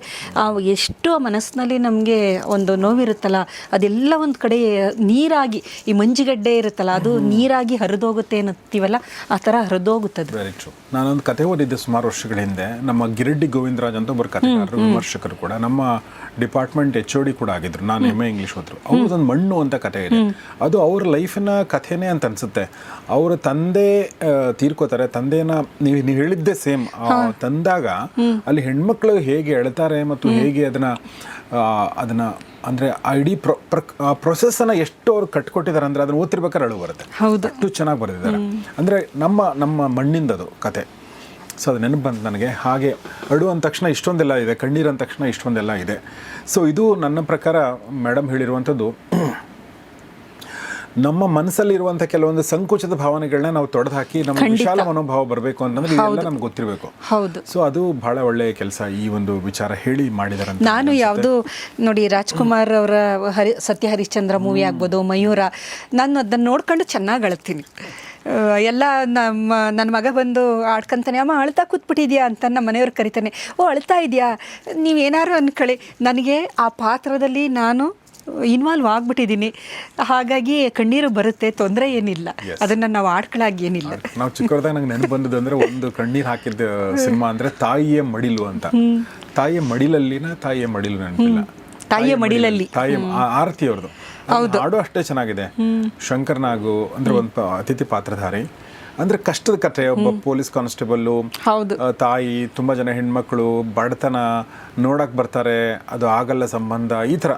ಎಷ್ಟು ಮನಸ್ಸಿನಲ್ಲಿ ನಮಗೆ ಒಂದು ನೋವಿರುತ್ತಲ್ಲ, ಅದೆಲ್ಲ ಒಂದು ಕಡೆ ನೀರಾಗಿ, ಈ ಮಂಜುಗಡ್ಡೆ ಇರುತ್ತಲ್ಲ, ಅದು ನೀರಾಗಿ ಹರಿದೋಗುತ್ತೆ ಅನ್ನತ್ತೀವಲ್ಲ, ಆ ಥರ ಹರಿದೋಗುತ್ತದೆ. Very true. ನಾನೊಂದು ಕತೆ ಓದಿದ್ದೆ ಸುಮಾರು ವರ್ಷಗಳ ಹಿಂದೆ. ನಮ್ಮ ಗಿರಿಡ್ಡಿ ಗೋವಿಂದರಾಜ್ ಅಂತ ಒಬ್ಬರು ಕಥೆಗಾರರು, ವಿಮರ್ಶಕರು ಕೂಡ, ನಮ್ಮ ಡಿಪಾರ್ಟ್ಮೆಂಟ್ HOD ಕೂಡ ಆಗಿದ್ರು. ನಾನು MA ಇಂಗ್ಲೀಷ್ ಓದ್ರು. ಅವ್ರದ್ದೊಂದು ಮಣ್ಣು ಅಂತ ಕತೆ ಇದೆ. ಅದು ಅವ್ರ ಲೈಫಿನ ಕಥೆನೇ ಅಂತ ಅನ್ಸುತ್ತೆ. ಅವರ ತಂದೆ ತೀರ್ಕೋತಾರೆ. ತಂದೆನ ನೀವು ಹೇಳಿದ್ದೆ ಸೇಮ್. ತಂದಾಗ ಅಲ್ಲಿ ಹೆಣ್ಮಕ್ಳು ಹೇಗೆ ಎಳ್ತಾರೆ ಮತ್ತು ಹೇಗೆ ಅದನ್ನ ಅಂದ್ರೆ ಆ ಇಡೀ ಪ್ರೊಸೆಸ್ಸನ್ನು ಎಷ್ಟು ಅವ್ರು ಕಟ್ಕೊಟ್ಟಿದ್ದಾರೆ ಅಂದ್ರೆ ಅದನ್ನ ಓದ್ತಿರ್ಬೇಕಾದ್ರೆ ಅಳು ಬರುತ್ತೆ. ಅಷ್ಟು ಚೆನ್ನಾಗಿ ಬರೆದಿದ್ದಾರೆ. ಅಂದ್ರೆ ನಮ್ಮ ಮಣ್ಣಿಂದದು ಕತೆ. ಸೊ ಅದು ನೆನಪು ಬಂತು ನನಗೆ. ಹಾಗೆ ಅಳು ಅಂದ ತಕ್ಷಣ ಇಷ್ಟೊಂದೆಲ್ಲ ಇದೆ, ಕಣ್ಣೀರು ಅಂದ ತಕ್ಷಣ ಇಷ್ಟೊಂದೆಲ್ಲ ಇದೆ. ಸೊ ಇದು ನನ್ನ ಪ್ರಕಾರ ಮೇಡಮ್ ಹೇಳಿರುವಂಥದ್ದು, ನಮ್ಮ ಮನಸ್ಸಲ್ಲಿರುವಂಥ ಕೆಲವೊಂದು ಸಂಕುಚಿತ ಭಾವನೆಗಳನ್ನ ನಾವು ತೊಡೆದು ಹಾಕಿ ನಮ್ಮ ವಿಶಾಲ ಮನೋಭಾವ ಬರಬೇಕು ಅಂತಂದ್ರೆ ಇದೆಲ್ಲ ನಮ್ಗೆ ಗೊತ್ತಿರಬೇಕು. ಸೊ ಅದು ಬಹಳ ಒಳ್ಳೆಯ ಕೆಲಸ ಈ ಒಂದು ವಿಚಾರ ಹೇಳಿ ಮಾಡಿದಾರೆ. ನಾನು ಯಾವುದು ನೋಡಿ, ರಾಜ್ಕುಮಾರ್ ಅವರ ಸತ್ಯ ಹರಿಶ್ಚಂದ್ರ ಮೂವಿ ಆಗ್ಬೋದು, ಮಯೂರ, ನಾನು ಅದನ್ನು ನೋಡ್ಕೊಂಡು ಚೆನ್ನಾಗಿ ಅಳ್ತೀನಿ. ಎಲ್ಲ ನನ್ನ ಮಗ ಬಂದು ಆಡ್ಕೊಂತಾನೆ, ಅಮ್ಮ ಅಳ್ತಾ ಕೂತ್ಬಿಟ್ಟಿದ್ಯಾ ಅಂತ ನಮ್ಮ ಮನೆಯವ್ರು ಕರಿತಾನೆ. ಓ, ಅಳ್ತಾ ಇದೆಯಾ, ನೀವೇನಾರು ಅನ್ಕೊಳ್ಳಿ, ನನಗೆ ಆ ಪಾತ್ರದಲ್ಲಿ ನಾನು ಇನ್ವಾಲ್ವ್ ಆಗ್ಬಿಟ್ಟಿದ್ದೀನಿ, ಹಾಗಾಗಿ ಕಣ್ಣೀರು ಬರುತ್ತೆ, ತೊಂದರೆ ಏನಿಲ್ಲ, ಅದನ್ನ ನಾವು ಆಡ್ಕೊಳಾಗಿ ಏನಿಲ್ಲ. ನಾವು ಚಿಕ್ಕವರದಾಗ ನಂಗೆ ನೆನಪು ಬಂದದ್ದು ಅಂದ್ರೆ ಒಂದು ಕಣ್ಣೀರು ಹಾಕಿದ ಸಿನಿಮಾ ಅಂದ್ರೆ ತಾಯಿಯ ಮಡಿಲು ಅಂತ. ತಾಯಿಯ ಮಡಿಲಲ್ಲಿನ ತಾಯಿಯ ಮಡಿಲು ನೆನಪಿಲ್ಲ, ತಾಯಿಯ ಮಡಿಲಲ್ಲಿ, ತಾಯಿ ಆರತಿ ಅವ್ರದ್ದು ಹಾಡು ಅಷ್ಟೇ ಚೆನ್ನಾಗಿದೆ. ಶಂಕರ್ ನಾಗು ಅಂದ್ರೆ ಒಂದು ಅತಿಥಿ ಪಾತ್ರಧಾರಿ. ಅಂದ್ರೆ ಕಷ್ಟದ ಕಥೆ. ಒಬ್ಬ ಪೊಲೀಸ್ ಕಾನ್ಸ್ಟೇಬಲ್, ತಾಯಿ, ತುಂಬಾ ಜನ ಹೆಣ್ಮಕ್ಳು, ಬಡತನ, ನೋಡಕ್ ಬರ್ತಾರೆ, ಅದು ಆಗಲ್ಲ ಸಂಬಂಧ, ಈ ತರ.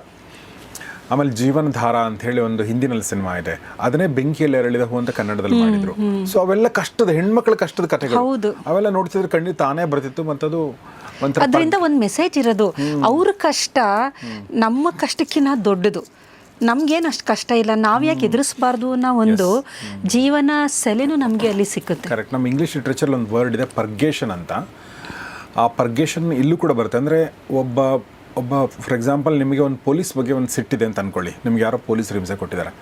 ಆಮೇಲೆ ಜೀವನಧಾರ ಅಂತ ಹೇಳಿ ಒಂದು ಹಿಂದಿನಲ್ಲಿ ಸಿನಿಮಾ ಇದೆ, ಅದನ್ನೇ ಬೆಂಕಿಯಲ್ಲಿ ಅರಳಿದ ಹೂ ಅಂತ ಕನ್ನಡದಲ್ಲಿ ಮಾಡಿದ್ರು. ಸೊ ಅವೆಲ್ಲ ಕಷ್ಟದ ಹೆಣ್ಮಕ್ಳ ಕಷ್ಟದ ಕಥೆಗಳು, ಅವೆಲ್ಲ ನೋಡ್ತಿದ್ರೆ ಕಣ್ಣೀರು ತಾನೇ ಬರ್ತಿತ್ತು. ಮತ್ತದು ಅದರಿಂದ ಒಂದು ಮೆಸೇಜ್ ಇರೋದು, ಅವ್ರ ಕಷ್ಟ ನಮ್ಮ ಕಷ್ಟಕ್ಕಿಂತ ದೊಡ್ಡದು, ನಮ್ಗೇನು ಅಷ್ಟು ಕಷ್ಟ ಇಲ್ಲ, ನಾವು ಯಾಕೆ ಎದುರಿಸಬಾರ್ದು ಅನ್ನೋ ಒಂದು ಜೀವನ ಸೆಲೆನೂ ನಮಗೆ ಅಲ್ಲಿ ಸಿಕ್ಕುತ್ತೆ. ಕರೆಕ್ಟ್. ನಮ್ಮ ಇಂಗ್ಲೀಷ್ ಲಿಟ್ರೇಚರ್ ಒಂದು ವರ್ಡ್ ಇದೆ, ಪರ್ಗೇಷನ್ ಅಂತ. ಆ ಪರ್ಗೇಷನ್ ಇಲ್ಲೂ ಕೂಡ ಬರುತ್ತೆ. ಅಂದರೆ ಒಬ್ಬ ಫಾರ್ ಎಕ್ಸಾಂಪಲ್ ನಿಮಗೆ ಒಂದು ಪೊಲೀಸ್ ಬಗ್ಗೆ ಒಂದು ಸಿಟ್ಟಿದೆ ಅಂತ ಅಂದ್ಕೊಳ್ಳಿ, ನಿಮ್ಗೆ ಯಾರೋ ಪೊಲೀಸರು ಹಿಂಸೆ ಕೊಟ್ಟಿದ್ದಾರೆ,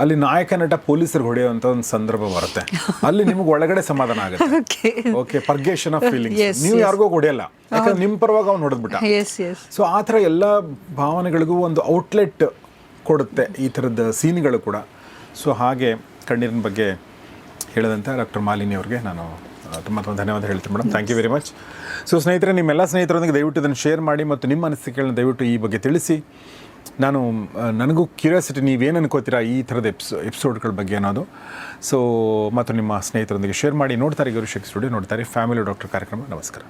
ಅಲ್ಲಿ ನಾಯಕ ನಟ ಪೊಲೀಸರಿಗೆ ಹೊಡೆಯುವಂಥ ಒಂದು ಸಂದರ್ಭ ಬರುತ್ತೆ, ಅಲ್ಲಿ ನಿಮ್ಗೆ ಒಳಗಡೆ ಸಮಾಧಾನ ಆಗುತ್ತೆ. Okay, purgation of feelings. ನೀವು ಯಾರಿಗೂ ಹೊಡೆಯಲ್ಲ, ಯಾಕಂದ್ರೆ ನಿಮ್ಮ ಪರವಾಗಿ ಅವ್ನು ಹೊಡೆದ್ಬಿಟ್ಟ. ಸೊ ಆ ಥರ ಎಲ್ಲ ಭಾವನೆಗಳಿಗೂ ಒಂದು ಔಟ್ಲೆಟ್ ಕೊಡುತ್ತೆ ಈ ಥರದ ಸೀನ್ಗಳು ಕೂಡ. ಸೊ ಹಾಗೆ ಕಣ್ಣೀರಿನ ಬಗ್ಗೆ ಹೇಳಿದಂಥ ಡಾಕ್ಟರ್ ಮಾಲಿನಿ ಅವ್ರಿಗೆ ನಾನು ತುಂಬ ಧನ್ಯವಾದ ಹೇಳ್ತೀನಿ madam. Thank you very much. So ಸ್ನೇಹಿತರೆ, ನಿಮ್ಮೆಲ್ಲ ಸ್ನೇಹಿತರೊಂದಿಗೆ ದಯವಿಟ್ಟು ಇದನ್ನು ಶೇರ್ ಮಾಡಿ ಮತ್ತು ನಿಮ್ಮ ಅನಿಸಿಕೆಗಳನ್ನ ದಯವಿಟ್ಟು ಈ ಬಗ್ಗೆ ತಿಳಿಸಿ. ನನಗೂ ಕ್ಯೂರಿಯಾಸಿಟಿ, ನೀವೇನು ಅನ್ಕೋತೀರಾ ಈ ಥರದ ಎಪಿಸೋಡ್ಗಳ ಬಗ್ಗೆ ಅನ್ನೋದು. ಸೊ ಮತ್ತು ನಿಮ್ಮ ಸ್ನೇಹಿತರೊಂದಿಗೆ ಶೇರ್ ಮಾಡಿ. ನೋಡ್ತಾರೆ ಗೌರಿ ಶೇಖರ್ ಸ್ಟುಡಿಯೋ, ನೋಡ್ತಾರೆ ಫ್ಯಾಮಿಲಿ ಡಾಕ್ಟರ್ ಕಾರ್ಯಕ್ರಮ. ನಮಸ್ಕಾರ.